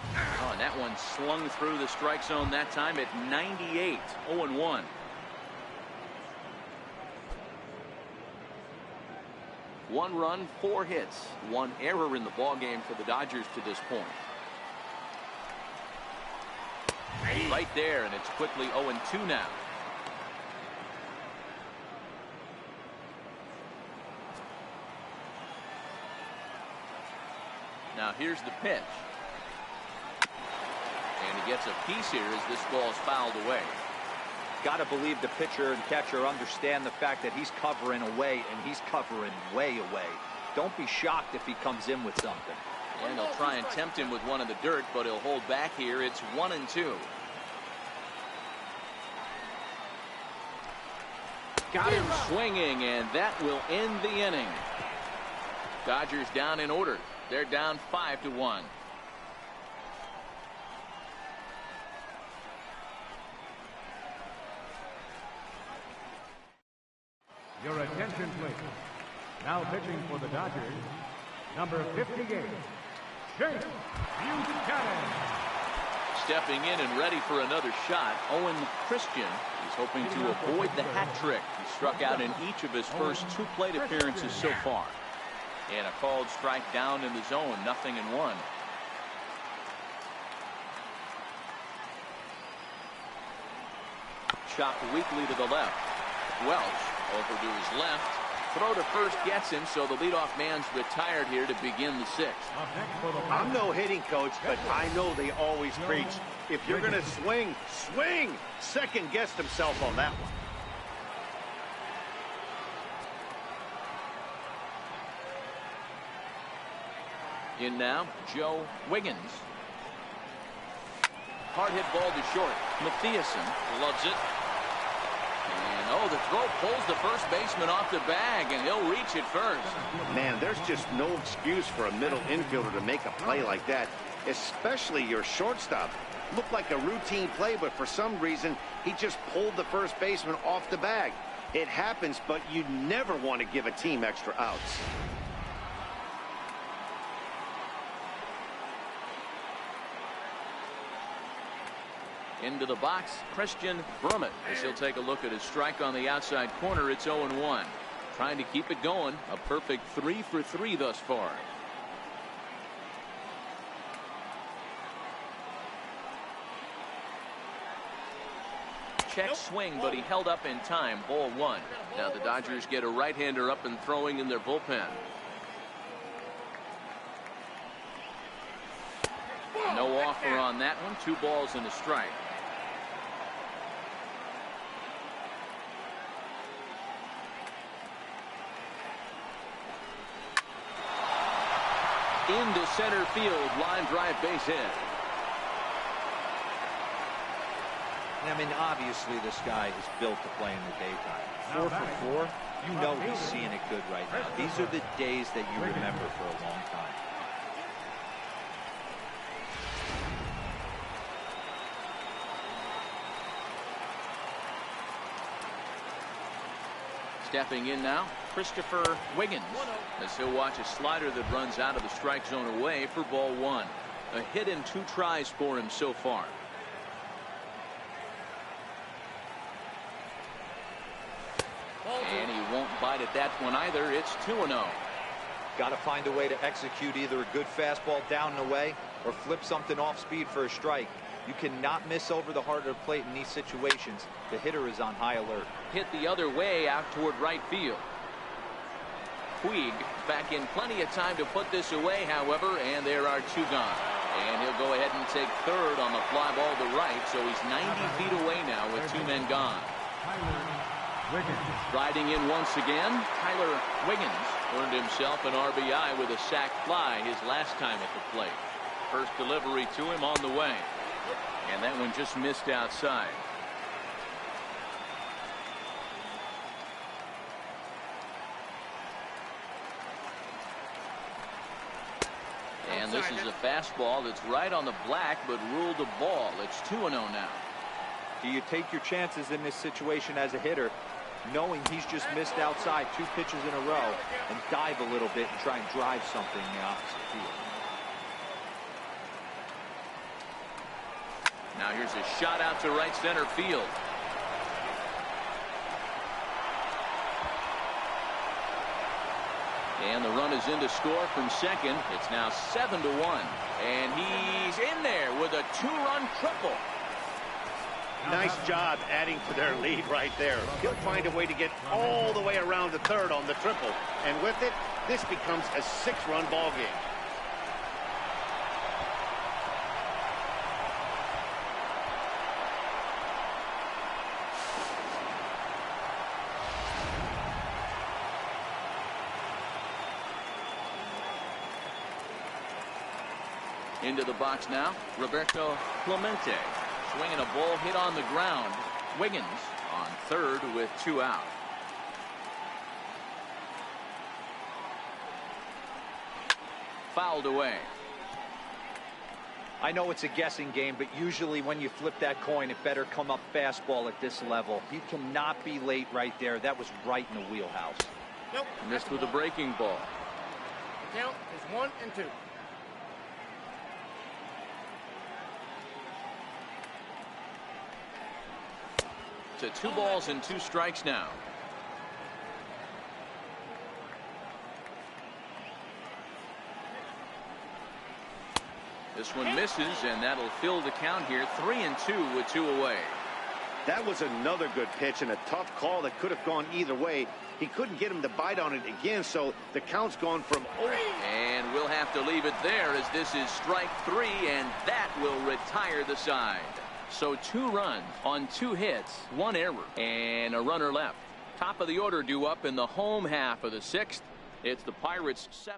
Oh, and that one slung through the strike zone that time at 98. 0-1. One run, 4 hits, 1 error in the ballgame for the Dodgers to this point. Right there, and it's quickly 0-2 now. Now here's the pitch. And he gets a piece here as this ball is fouled away. Got to believe the pitcher and catcher understand the fact that he's covering away, and he's covering way away. Don't be shocked if he comes in with something. And they'll try and tempt him with one in the dirt, but he'll hold back here. It's 1-2. Got him swinging, and that will end the inning. Dodgers down in order. They're down 5-1. Your attention, please. Now pitching for the Dodgers, number 58, Chase Buchanan. Stepping in and ready for another shot, Owen Christian. He's hoping to avoid the hat trick. He struck out in each of his first 2 plate appearances so far. And a called strike down in the zone, 0-1. Chopped weakly to the left. Welch over to his left. Throw to first gets him, so the leadoff man's retired here to begin the 6th. I'm no hitting coach, but I know they always preach, if you're going to swing, swing! Second guessed himself on that one. In now, Joe Wiggins. Hard hit ball to short. Mathiasen loves it. Oh, the throw pulls the first baseman off the bag, and he'll reach it first. Man, there's just no excuse for a middle infielder to make a play like that, especially your shortstop. Looked like a routine play, but for some reason, he just pulled the first baseman off the bag. It happens, but you never want to give a team extra outs. Into the box, Christian Brummett, as he'll take a look at his strike on the outside corner. It's 0-1. Trying to keep it going. A perfect 3 for 3 thus far. Check swing, but he held up in time. Ball 1. Now the Dodgers get a right-hander up and throwing in their bullpen. No offer on that one. 2 balls and a strike. Into center field, line drive, base hit. I mean, obviously this guy is built to play in the daytime. 4 for 4, you know he's seeing it good right now. These are the days that you remember for a long time. Stepping in now, Christopher Wiggins, as he'll watch a slider that runs out of the strike zone away for ball 1. A hit in 2 tries for him so far. And he won't bite at that one either. It's 2-0. Got to find a way to execute either a good fastball down and away or flip something off speed for a strike. You cannot miss over the heart of the plate in these situations. The hitter is on high alert. Hit the other way out toward right field. Puig back in plenty of time to put this away, however, and there are 2 gone. And he'll go ahead and take third on the fly ball to right, so he's 90 feet away now with 2 men gone. Riding in once again, Tyler Wiggins earned himself an RBI with a sac fly his last time at the plate. First delivery to him on the way. And that one just missed outside. And this is a fastball that's right on the black, but ruled a ball. It's 2-0 now. Do you take your chances in this situation as a hitter, knowing he's just missed outside 2 pitches in a row, and dive a little bit and try and drive something in the opposite field? Now here's a shot out to right center field. And the run is in to score from second. It's now 7-1. And he's in there with a 2-run triple. Nice job adding to their lead right there. He'll find a way to get all the way around to third on the triple. And with it, this becomes a 6-run ball game. Into the box now, Roberto Clemente. Swinging a ball hit on the ground. Wiggins on third with 2 out. Fouled away. I know it's a guessing game, but usually when you flip that coin, it better come up fastball at this level. He cannot be late right there. That was right in the wheelhouse. Nope. Missed with a breaking ball. The count is 1 and 2. To 2 balls and 2 strikes now. This one misses, and that'll fill the count here. 3 and 2 with 2 away. That was another good pitch and a tough call that could have gone either way. He couldn't get him to bite on it again, so the count's gone from 0. And we'll have to leave it there as this is strike 3, and that will retire the side. So 2 runs on 2 hits, 1 error, and a runner left. Top of the order due up in the home half of the 6th. It's the Pirates' 7th.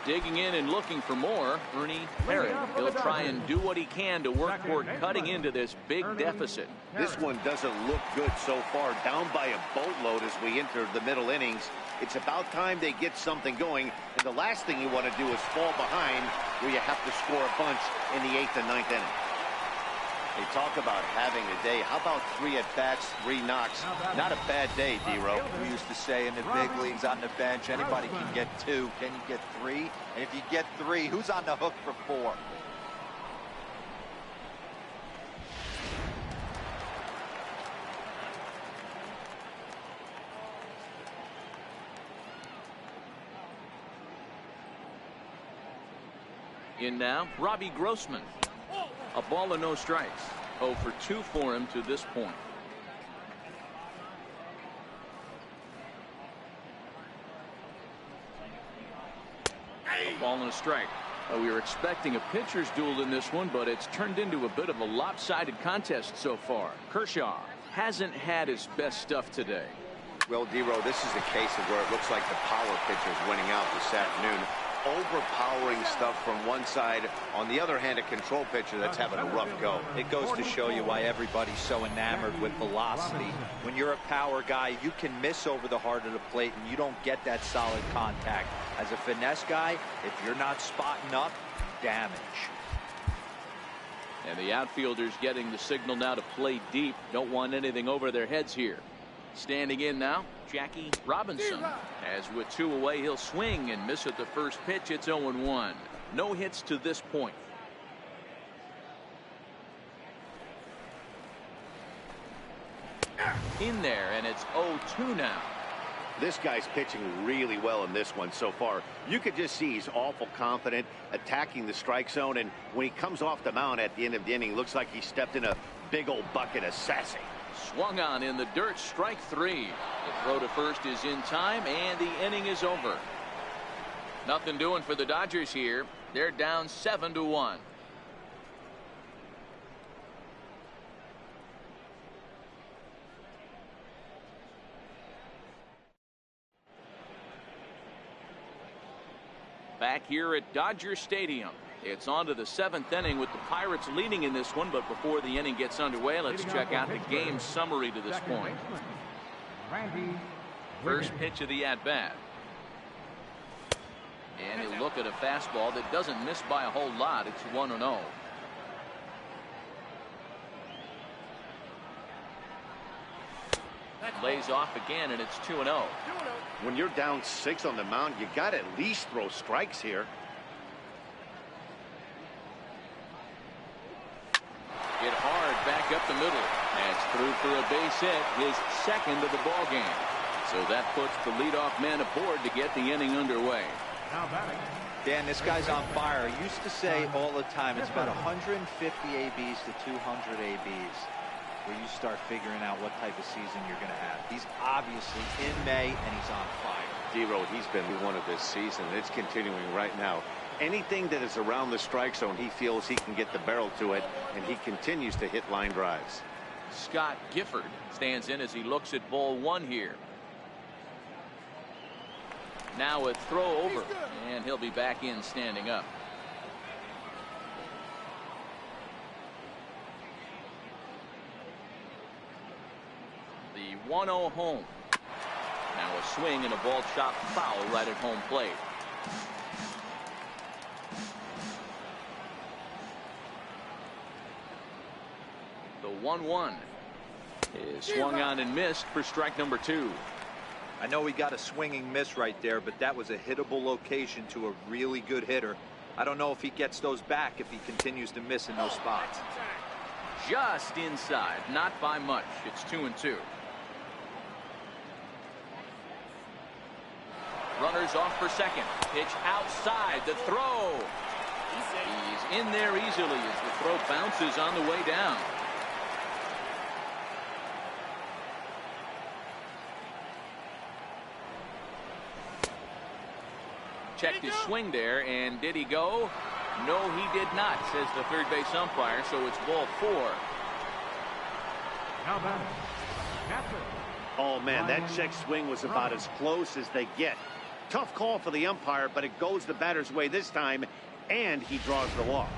Digging in and looking for more, Ernie Herod. He'll try and do what he can to work toward cutting into this big deficit. This one doesn't look good so far. Down by a boatload as we enter the middle innings. It's about time they get something going. And the last thing you want to do is fall behind where you have to score a bunch in the 8th and 9th inning. They talk about having a day. How about 3 at-bats, 3 knocks? Not a bad day, D-Row. We used to say in the big leagues on the bench, anybody can get 2. Can you get 3? And if you get 3, who's on the hook for 4? In now, Robbie Grossman. A ball and no strikes. 0 for 2 for him to this point. A ball and a strike. We were expecting a pitcher's duel in this one, but it's turned into a bit of a lopsided contest so far. Kershaw hasn't had his best stuff today. Well, D-Row, this is a case of where it looks like the power pitcher's winning out this afternoon. Overpowering stuff from one side. On the other hand, a control pitcher that's having a rough go. It goes to show you why everybody's so enamored with velocity. When you're a power guy, you can miss over the heart of the plate and you don't get that solid contact. As a finesse guy, if you're not spotting up, damage. And the outfielders getting the signal now to play deep. Don't want anything over their heads here. Standing in now, Jackie Robinson. As with 2 away, he'll swing and miss at the first pitch. It's 0-1. No hits to this point. In there, and it's 0-2 now. This guy's pitching really well in this one so far. You could just see he's awful confident, attacking the strike zone, and when he comes off the mound at the end of the inning, looks like he stepped in a big old bucket of sassy. Swung on in the dirt, strike 3. The throw to first is in time, and the inning is over. Nothing doing for the Dodgers here. They're down 7-1. Back here at Dodger Stadium. It's on to the 7th inning with the Pirates leading in this one, but before the inning gets underway, let's check out the game summary to this point. First pitch of the at-bat. And you look at a fastball that doesn't miss by a whole lot. It's 1-0. Lays off again, and it's 2-0. When you're down 6 on the mound, you got to at least throw strikes here. Hit hard back up the middle. That's through for a base hit, his 2nd of the ball game. So that puts the leadoff man aboard to get the inning underway. Dan, this guy's on fire. I used to say all the time it's about 150 ABs to 200 ABs where you start figuring out what type of season you're going to have. He's obviously in May and he's on fire. D-Row, he's been one of this season. It's continuing right now. Anything that is around the strike zone, he feels he can get the barrel to it, and he continues to hit line drives. Scott Gifford stands in as he looks at ball 1 here. Now a throw over, and he'll be back in standing up. The 1-0 home. Now a swing and a ball chopped foul right at home plate. The 1-1 is swung on and missed for strike number 2. I know he got a swinging miss right there, but that was a hittable location to a really good hitter. I don't know if he gets those back if he continues to miss in those spots. Just inside, not by much. It's 2-2. Runners off for second. Pitch outside. The throw. He's in there easily as the throw bounces on the way down. Checked his swing there, and did he go? No, he did not, says the third base umpire, so it's ball 4. Now batter, catcher. Oh, man, that check swing was about as close as they get. Tough call for the umpire, but it goes the batter's way this time, and he draws the walk.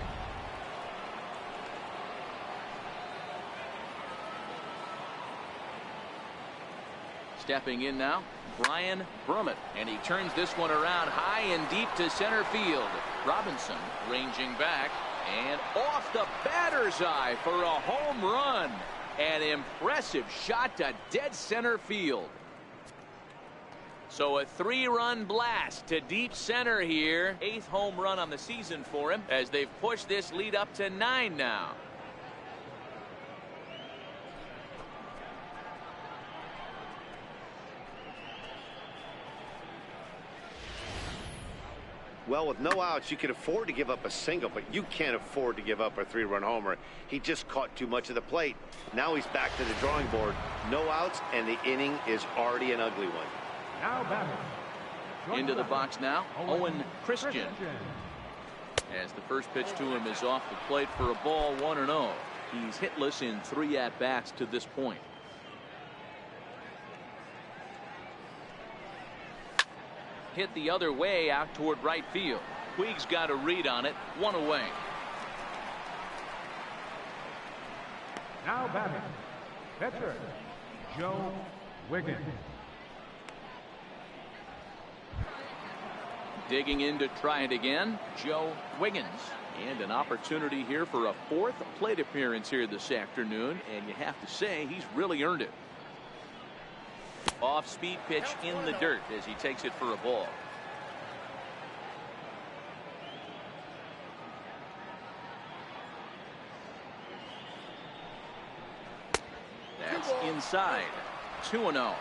Stepping in now, Brian Brummett, and he turns this one around high and deep to center field. Robinson ranging back and off the batter's eye for a home run. An impressive shot to dead center field. So a 3-run blast to deep center here. 8th home run on the season for him as they've pushed this lead up to 9 now. Well, with no outs, you can afford to give up a single, but you can't afford to give up a 3-run homer. He just caught too much of the plate. Now he's back to the drawing board. No outs, and the inning is already an ugly one. Now batter. Into the box now, Owen Christian. As the first pitch to him is off the plate for a ball, 1-0. He's hitless in 3 at-bats to this point. Hit the other way out toward right field. Puig's got a read on it. 1 away. Now batting, pitcher, Joe Wiggins. Digging in to try it again, Joe Wiggins. And an opportunity here for a 4th plate appearance here this afternoon. And you have to say he's really earned it. Off-speed pitch in the dirt as he takes it for a ball. That's inside. 2-0.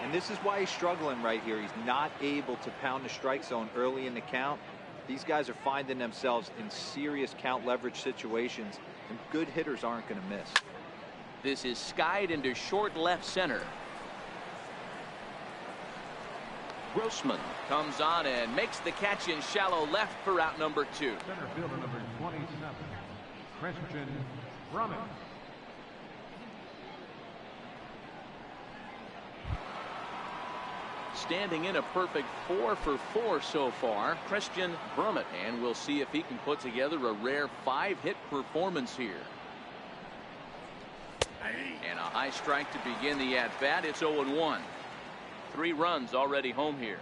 And this is why he's struggling right here. He's not able to pound the strike zone early in the count. These guys are finding themselves in serious count leverage situations, and good hitters aren't going to miss. This is skied into short left center. Grossman comes on and makes the catch in shallow left for out number 2. Center fielder number 27, Christian Brummett. Standing in a perfect 4 for 4 so far, Christian Brummett, and we'll see if he can put together a rare 5-hit performance here. And a high strike to begin the at-bat. It's 0-1. 3 runs already home here.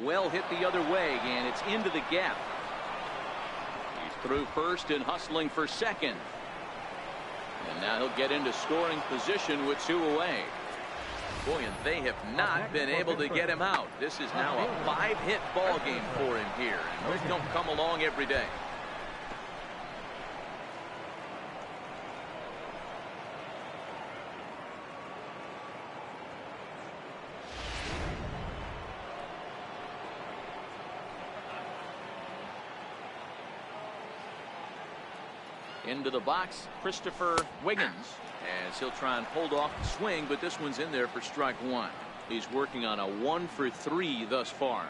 Well hit the other way, and it's into the gap. He's through first and hustling for second. And now he'll get into scoring position with 2 away. Boy, and they have not been able to get him out. This is now a 5-hit ball game for him here, and those don't come along every day. Into the box, Christopher Wiggins, as he'll try and hold off the swing, but this one's in there for strike 1. He's working on a 1 for 3 thus far.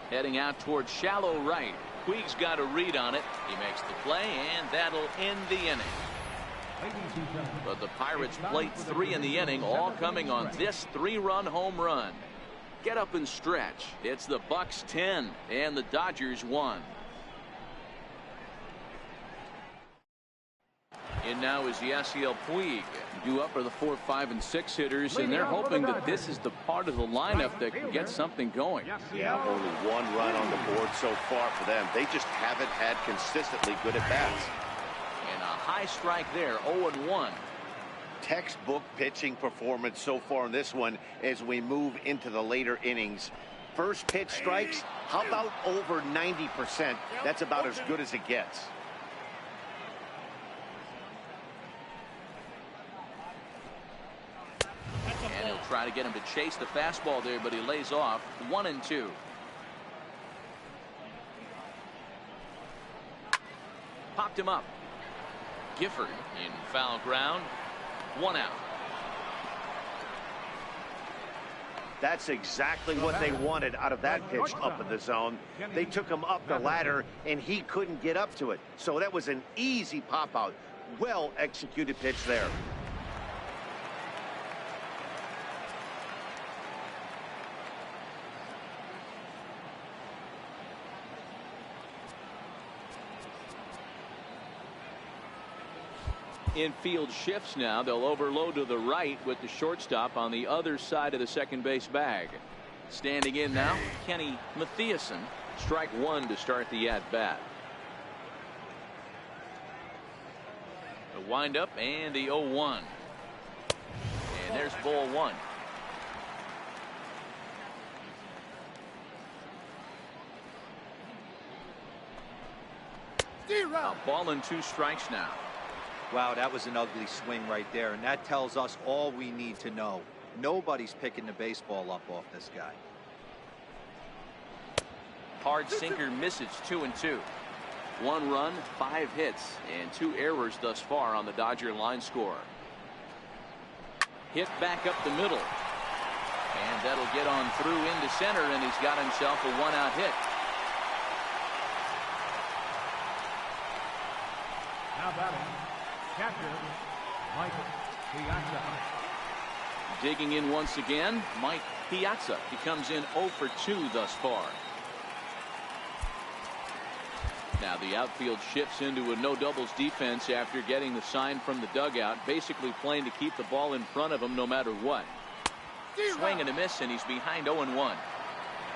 Heading out towards shallow right. Puig's got a read on it. He makes the play, and that'll end the inning. But the Pirates played 3 in the inning, all coming on this 3-run home run. Get up and stretch. It's the Bucs 10 and the Dodgers 1. And now is Yasiel Puig. Due up are the 4, 5, and 6 hitters, and they're hoping that this is the part of the lineup that can get something going. Yeah, only 1 run on the board so far for them. They just haven't had consistently good at-bats. And a high strike there, 0-1. Textbook pitching performance so far in this one as we move into the later innings. First pitch strikes, how about over 90%? That's about as good as it gets. And he'll try to get him to chase the fastball there, but he lays off. 1-2. Popped him up. Gifford in foul ground. 1 out. That's exactly what they wanted out of that pitch up in the zone. They took him up the ladder, and he couldn't get up to it. So that was an easy pop-out. Well executed pitch there. Infield shifts now. They'll overload to the right with the shortstop on the other side of the second base bag. Standing in now, Kenny Mathiasen. Strike 1 to start the at-bat. The windup and the 0-1. And there's ball 1. A ball and 2 strikes now. Wow, that was an ugly swing right there, and that tells us all we need to know. Nobody's picking the baseball up off this guy. Hard sinker misses. 2-2. 1 run, 5 hits, and 2 errors thus far on the Dodger line score. Hit back up the middle, and that'll get on through into center, and he's got himself a 1-out hit. Now batting, catcher, Mike Piazza. Digging in once again, Mike Piazza. He comes in 0 for 2 thus far. Now the outfield shifts into a no doubles defense after getting the sign from the dugout, basically playing to keep the ball in front of him no matter what. Swing and a miss, and he's behind 0-1.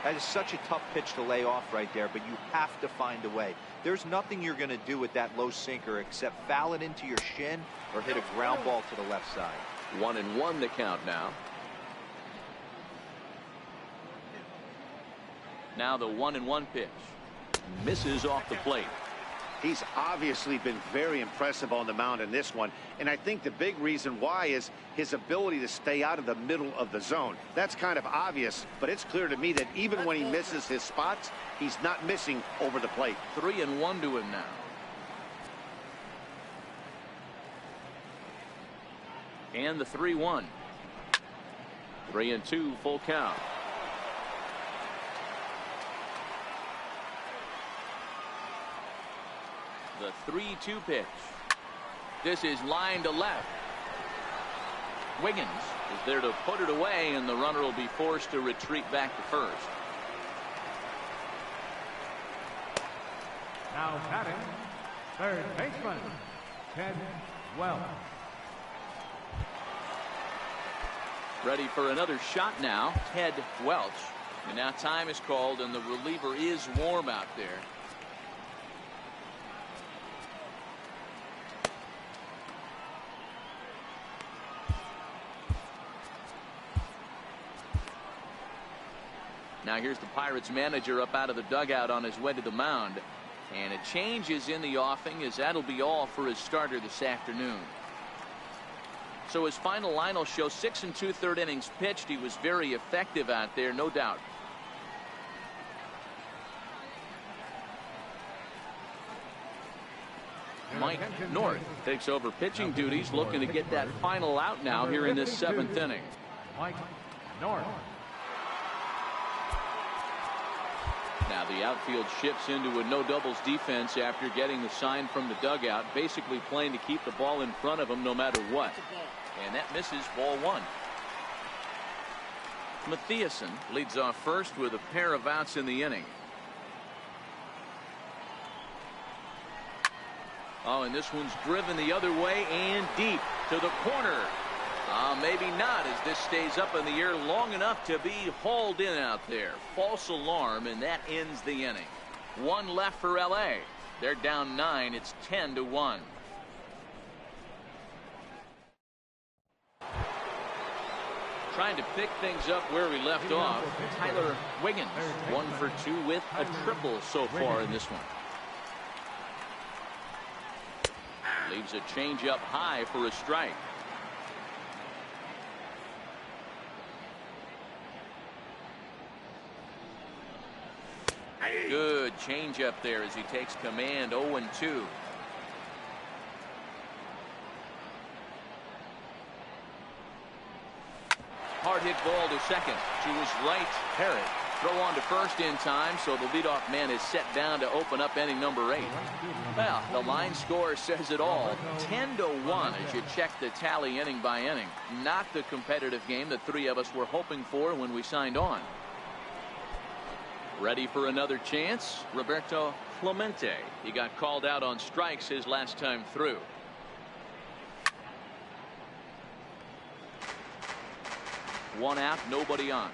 That is such a tough pitch to lay off right there, but you have to find a way. There's nothing you're going to do with that low sinker except foul it into your shin or hit a ground ball to the left side. 1-1 the count now. Now the 1-1 pitch. Misses off the plate. He's obviously been very impressive on the mound in this one, and I think the big reason why is his ability to stay out of the middle of the zone. That's kind of obvious, but it's clear to me that even when he misses his spots, he's not missing over the plate. 3-1 to him now. And the 3-1. 3-2 full count. The 3-2 pitch. This is line to left. Wiggins is there to put it away, and the runner will be forced to retreat back to first. Now batting, third baseman, Ted Welch. Ready for another shot now, Ted Welch. And now time is called, and the reliever is warm out there. Now here's the Pirates manager up out of the dugout on his way to the mound. And a change is in the offing, as that'll be all for his starter this afternoon. So his final line will show 6 2/3 innings pitched. He was very effective out there, no doubt. Mike North takes over pitching duties, looking to get that final out now here in this 7th inning. Mike North. Now the outfield shifts into a no doubles defense after getting the sign from the dugout, basically playing to keep the ball in front of him no matter what. And that misses, ball one. Mathiasen leads off first with a pair of outs in the inning. Oh, and this one's driven the other way and deep to the corner. Maybe not, as this stays up in the air long enough to be hauled in out there. False alarm, and that ends the inning. One left for LA. They're down 9. It's 10-1. Trying to pick things up where we left off. Tyler Wiggins, 1 for 2 with a triple so far in this one. Leaves a changeup high for a strike. Good changeup there as he takes command. 0-2. Hard hit ball to second. To his right, Parrott. Throw on to first in time, so the leadoff man is set down to open up inning number 8. Well, the line score says it all. 10-1 as you check the tally inning by inning. Not the competitive game that 3 of us were hoping for when we signed on. Ready for another chance? Roberto Clemente. He got called out on strikes his last time through. One out, nobody on.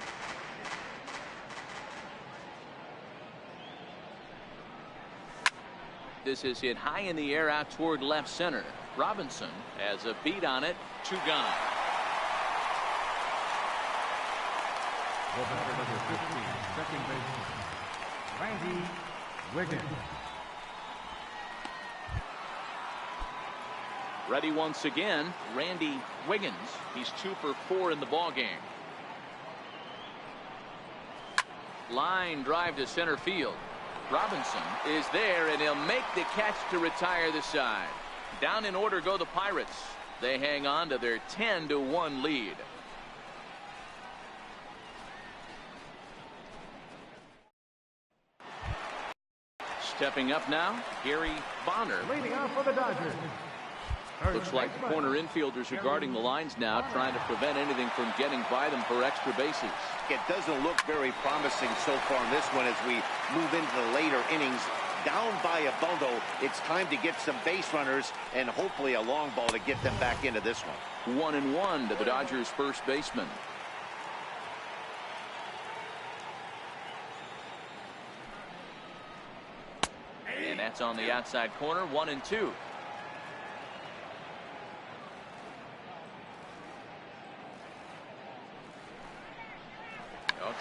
This is hit high in the air out toward left center. Robinson has a beat on it. 2 gone. The batter number 15, second baseman, Randy Wiggins. Ready once again, Randy Wiggins. He's 2 for 4 in the ball game. Line drive to center field. Robinson is there, and he'll make the catch to retire the side. Down in order go the Pirates. They hang on to their 10-1 lead. Stepping up now, Gary Bonner. Leading off for the Dodgers. Looks like the corner infielders are guarding the lines now, trying to prevent anything from getting by them for extra bases. It doesn't look very promising so far in this one as we move into the later innings. Down by a bundle, it's time to get some base runners and hopefully a long ball to get them back into this one. 1-1 to the Dodgers first baseman. And that's on the outside corner. 1-2.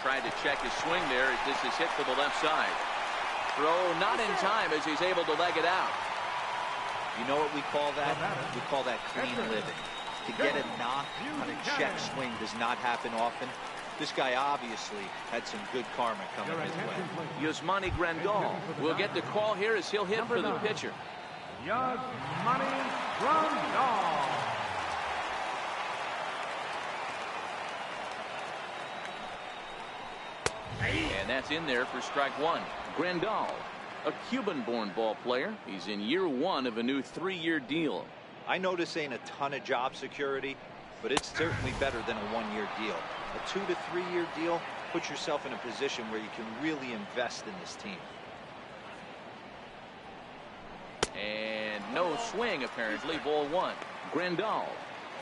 Tried to check his swing there as this is hit to the left side. Throw not in time as he's able to leg it out. You know what we call that? We call that clean living. To get a knock on a check swing does not happen often. This guy obviously had some good karma coming his way. Yasmani Grandal will get the call here as he'll hit for the pitcher. Yasmani Grandal. And that's in there for strike 1. Grandal, a Cuban-born ball player. He's in year 1 of a new 3-year deal. I know this ain't a ton of job security, but it's certainly better than a 1-year deal. A 2 to 3 year deal puts yourself in a position where you can really invest in this team. And no swing apparently. Ball 1. Grandal,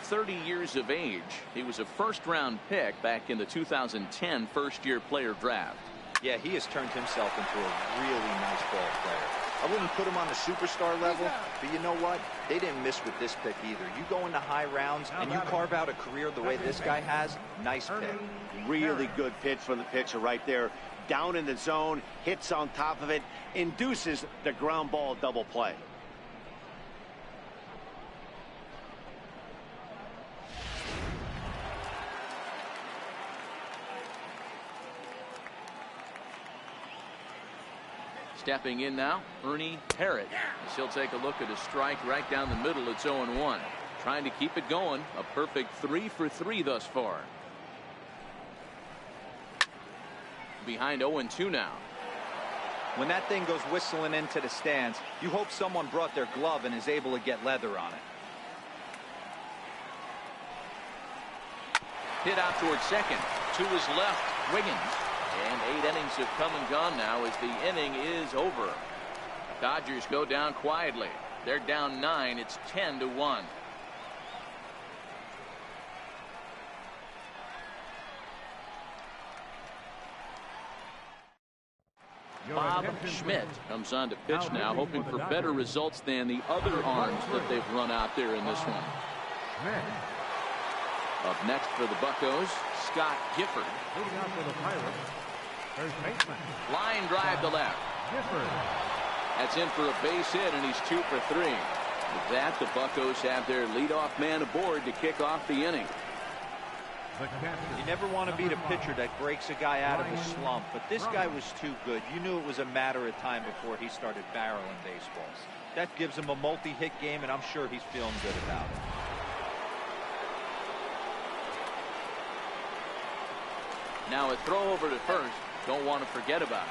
30 years of age. He was a first-round pick back in the 2010 first-year player draft. Yeah, he has turned himself into a really nice ball player. I wouldn't put him on the superstar level, but you know what? They didn't miss with this pick either. You go into high rounds and you carve out a career the way this guy has, nice pick. Really good pitch from the pitcher right there. Down in the zone, hits on top of it, induces the ground ball double play. Stepping in now, Ernie Parrott. He'll take a look at a strike right down the middle. It's 0-1. Trying to keep it going. A perfect 3 for 3 thus far. Behind 0-2 now. When that thing goes whistling into the stands, you hope someone brought their glove and is able to get leather on it. Hit out towards second. To his left, Wiggins. And 8 innings have come and gone now as the inning is over. Dodgers go down quietly. They're down 9. It's 10-1. Bob Schmidt comes on to pitch now, hoping for better results than the other arms that they've run out there in this one. Up next for the Buccos, Scott Gifford. Leading out for the Pirates, first baseman. Line drive to left. Gifford. That's in for a base hit, and he's 2 for 3. With that, the Buccos have their leadoff man aboard to kick off the inning. You never want to be the pitcher that breaks a guy out of a slump, but this guy was too good. You knew it was a matter of time before he started barreling baseballs. That gives him a multi-hit game, and I'm sure he's feeling good about it. Now a throw over to first. Don't want to forget about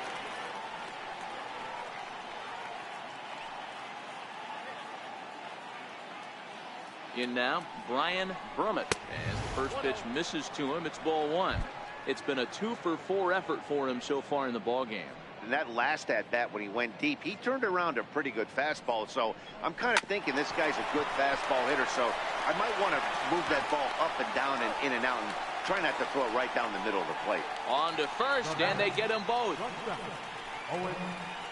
it. In now, Brian Brummett. As the first pitch misses to him, it's ball 1. It's been a 2 for 4 effort for him so far in the ball game. And that last at bat when he went deep, he turned around a pretty good fastball. So I'm kind of thinking this guy's a good fastball hitter. So I might want to move that ball up and down and in and out and try not to throw it right down the middle of the plate. On to first, and they get them both. Owen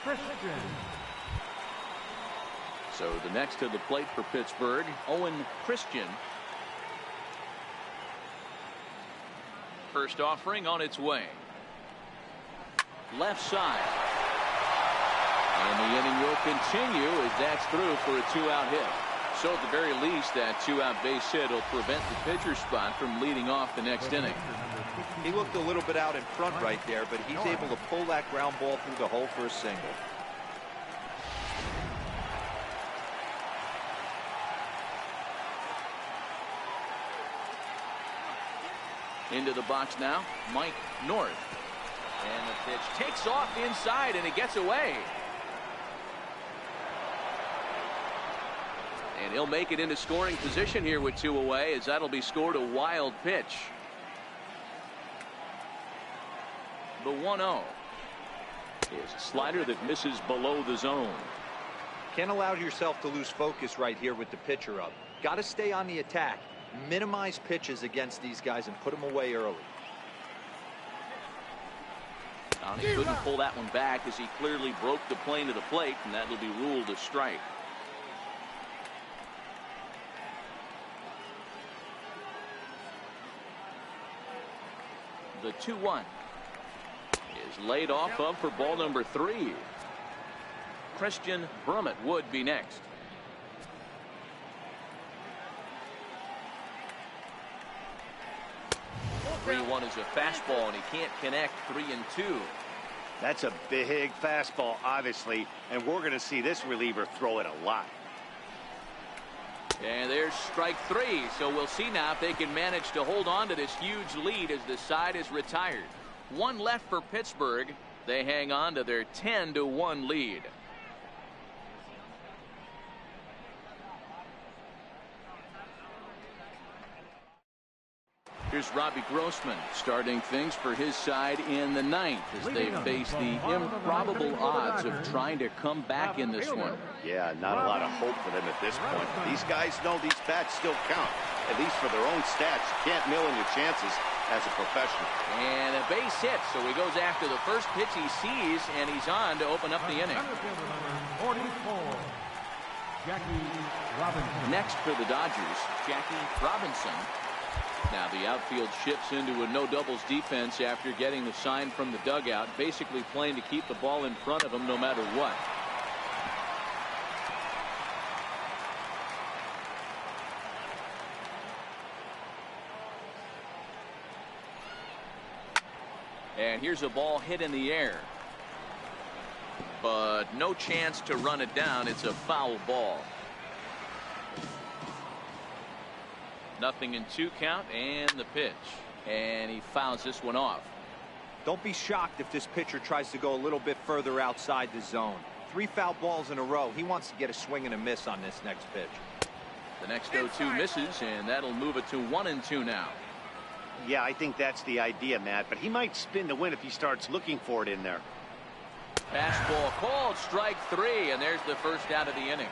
Christian. So the next to the plate for Pittsburgh, Owen Christian. First offering on its way. Left side. And the inning will continue as that's through for a 2-out hit. So at the very least, that 2-out base hit will prevent the pitcher spot from leading off the next inning. He looked a little bit out in front right there, but he's able to pull that ground ball through the hole for a single. Into the box now, Mike North. And the pitch takes off inside, and it gets away. And he'll make it into scoring position here with 2 away, as that'll be scored a wild pitch. The 1-0 is a slider that misses below the zone. Can't allow yourself to lose focus right here with the pitcher up. Got to stay on the attack. Minimize pitches against these guys and put them away early. He couldn't pull that one back as he clearly broke the plane of the plate, and that will be ruled a strike. The 2-1 is laid off of for ball number 3. Christian Brummett would be next. 3-1 is a fastball, and he can't connect. 3-2. That's a big fastball, obviously, and we're going to see this reliever throw it a lot. And there's strike 3, so we'll see now if they can manage to hold on to this huge lead as the side is retired. 1 left for Pittsburgh. They hang on to their 10-1 lead. Here's Robbie Grossman starting things for his side in the 9th as they face the improbable odds of trying to come back in this one. Yeah, not a lot of hope for them at this point. These guys know these bats still count, at least for their own stats. You can't mill in your chances as a professional. And a base hit, so he goes after the first pitch he sees, and he's on to open up the inning. 44, Jackie Robinson. Next for the Dodgers, Jackie Robinson. Now the outfield shifts into a no doubles defense after getting the sign from the dugout, basically playing to keep the ball in front of him no matter what. And here's a ball hit in the air, but no chance to run it down. It's a foul ball. 0-2 count, and the pitch, and he fouls this one off. Don't be shocked if this pitcher tries to go a little bit further outside the zone. 3 foul balls in a row. He wants to get a swing and a miss on this next pitch. The next 0-2 misses, and that'll move it to 1-2 now. Yeah, I think that's the idea, Matt, but he might spin to win if he starts looking for it in there. Fastball called, strike 3, and there's the first out of the inning.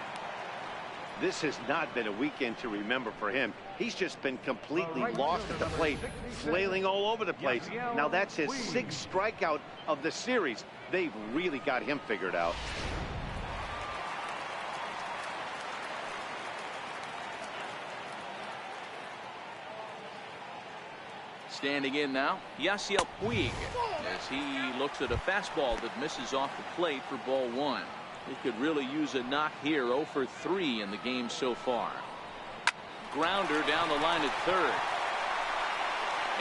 This has not been a weekend to remember for him. He's just been completely lost at the plate, flailing all over the place. Now that's his 6th strikeout of the series. They've really got him figured out. Standing in now, Yasiel Puig, as he looks at a fastball that misses off the plate for ball 1. He could really use a knock here. 0 for 3 in the game so far. Grounder down the line at third.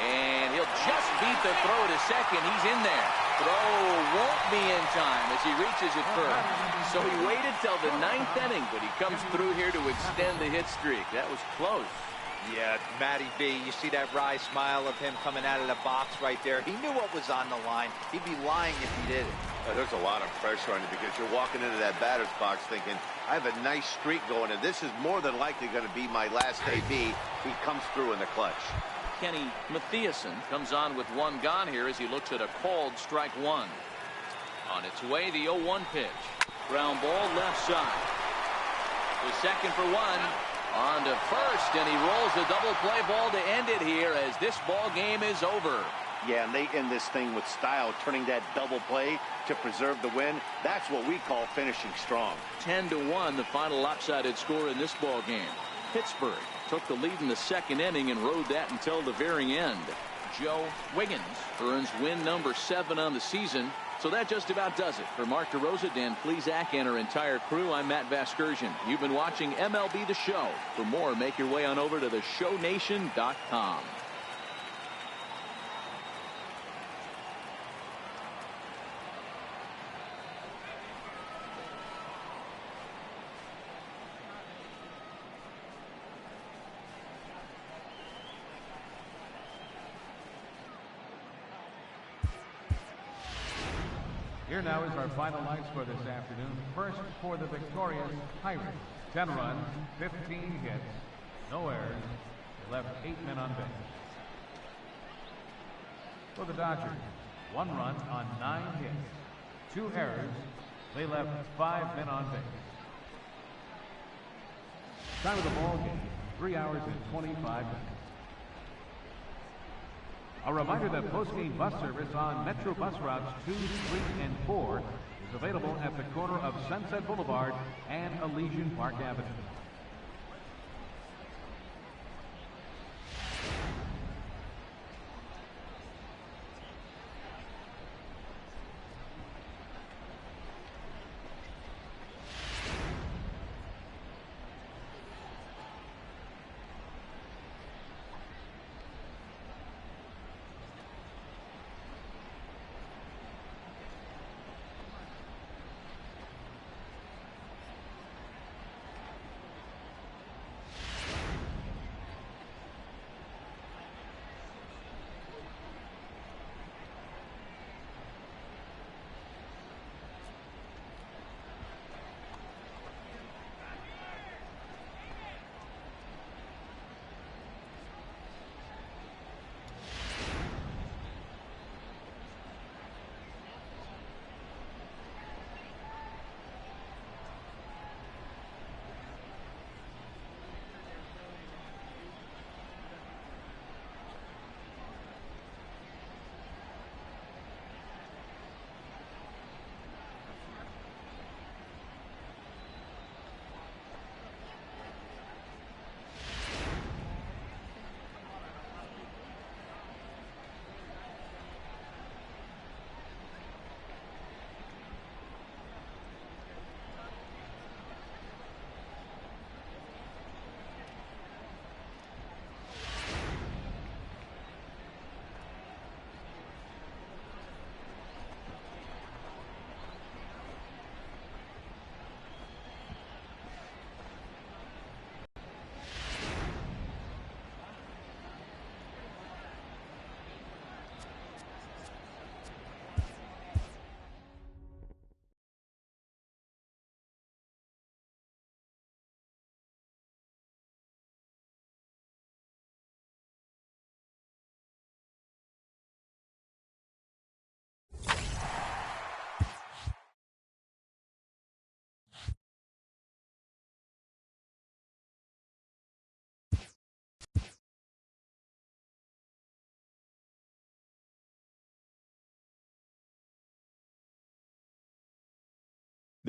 And he'll just beat the throw to second. He's in there. Throw won't be in time as he reaches at first. So he waited till the 9th inning, but he comes through here to extend the hit streak. That was close. Yeah, Matty B, you see that wry smile of him coming out of the box right there. He knew what was on the line. He'd be lying if he did it. There's a lot of pressure on you because you're walking into that batter's box thinking, I have a nice streak going, and this is more than likely going to be my last AB. He comes through in the clutch. Kenny Mathiasen comes on with 1 gone here as he looks at a called strike 1. On its way, the 0-1 pitch. Ground ball left side. The second for 1. On to first, and he rolls a double play ball to end it here as this ball game is over. Yeah, and they end this thing with style, turning that double play to preserve the win. That's what we call finishing strong. 10-1, the final lopsided score in this ball game. Pittsburgh took the lead in the 2nd inning and rode that until the very end. Joe Wiggins earns win number 7 on the season. So that just about does it. For Mark DeRosa, Dan Plesac, and our entire crew, I'm Matt Vasgersian. You've been watching MLB The Show. For more, make your way on over to theshownation.com. Here now is our final line score this afternoon. First for the victorious Pirates. 10 runs, 15 hits, no errors. They left 8 men on base. For the Dodgers, 1 run on 9 hits, 2 errors. They left 5 men on base. Time of the ball game, 3 hours and 25 minutes. A reminder that post-game bus service on Metro bus routes 2, 3, and 4 is available at the corner of Sunset Boulevard and Elysian Park Avenue.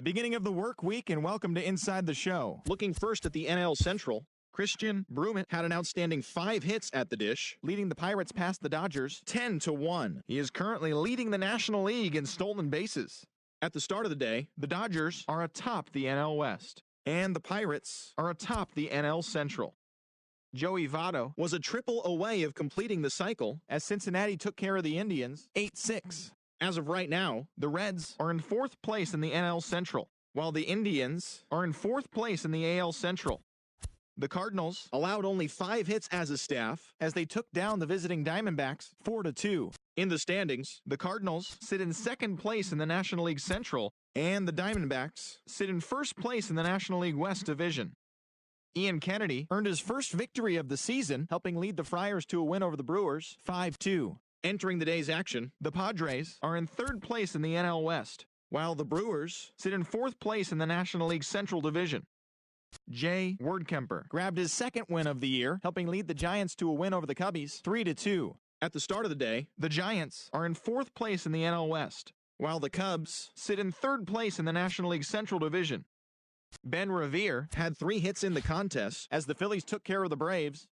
The beginning of the work week, and welcome to Inside the Show. Looking first at the NL Central, Christian Brument had an outstanding 5 hits at the dish, leading the Pirates past the Dodgers 10-1. He is currently leading the National League in stolen bases. At the start of the day, the Dodgers are atop the NL West, and the Pirates are atop the NL Central. Joey Votto was a triple away of completing the cycle as Cincinnati took care of the Indians 8-6. As of right now, the Reds are in 4th place in the NL Central, while the Indians are in 4th place in the AL Central. The Cardinals allowed only 5 hits as a staff as they took down the visiting Diamondbacks 4-2. In the standings, the Cardinals sit in 2nd place in the National League Central, and the Diamondbacks sit in 1st place in the National League West Division. Ian Kennedy earned his first victory of the season, helping lead the Friars to a win over the Brewers 5-2. Entering the day's action, the Padres are in 3rd place in the NL West, while the Brewers sit in 4th place in the National League Central Division. Jay Wordkemper grabbed his 2nd win of the year, helping lead the Giants to a win over the Cubbies 3-2. At the start of the day, the Giants are in 4th place in the NL West, while the Cubs sit in 3rd place in the National League Central Division. Ben Revere had 3 hits in the contest as the Phillies took care of the Braves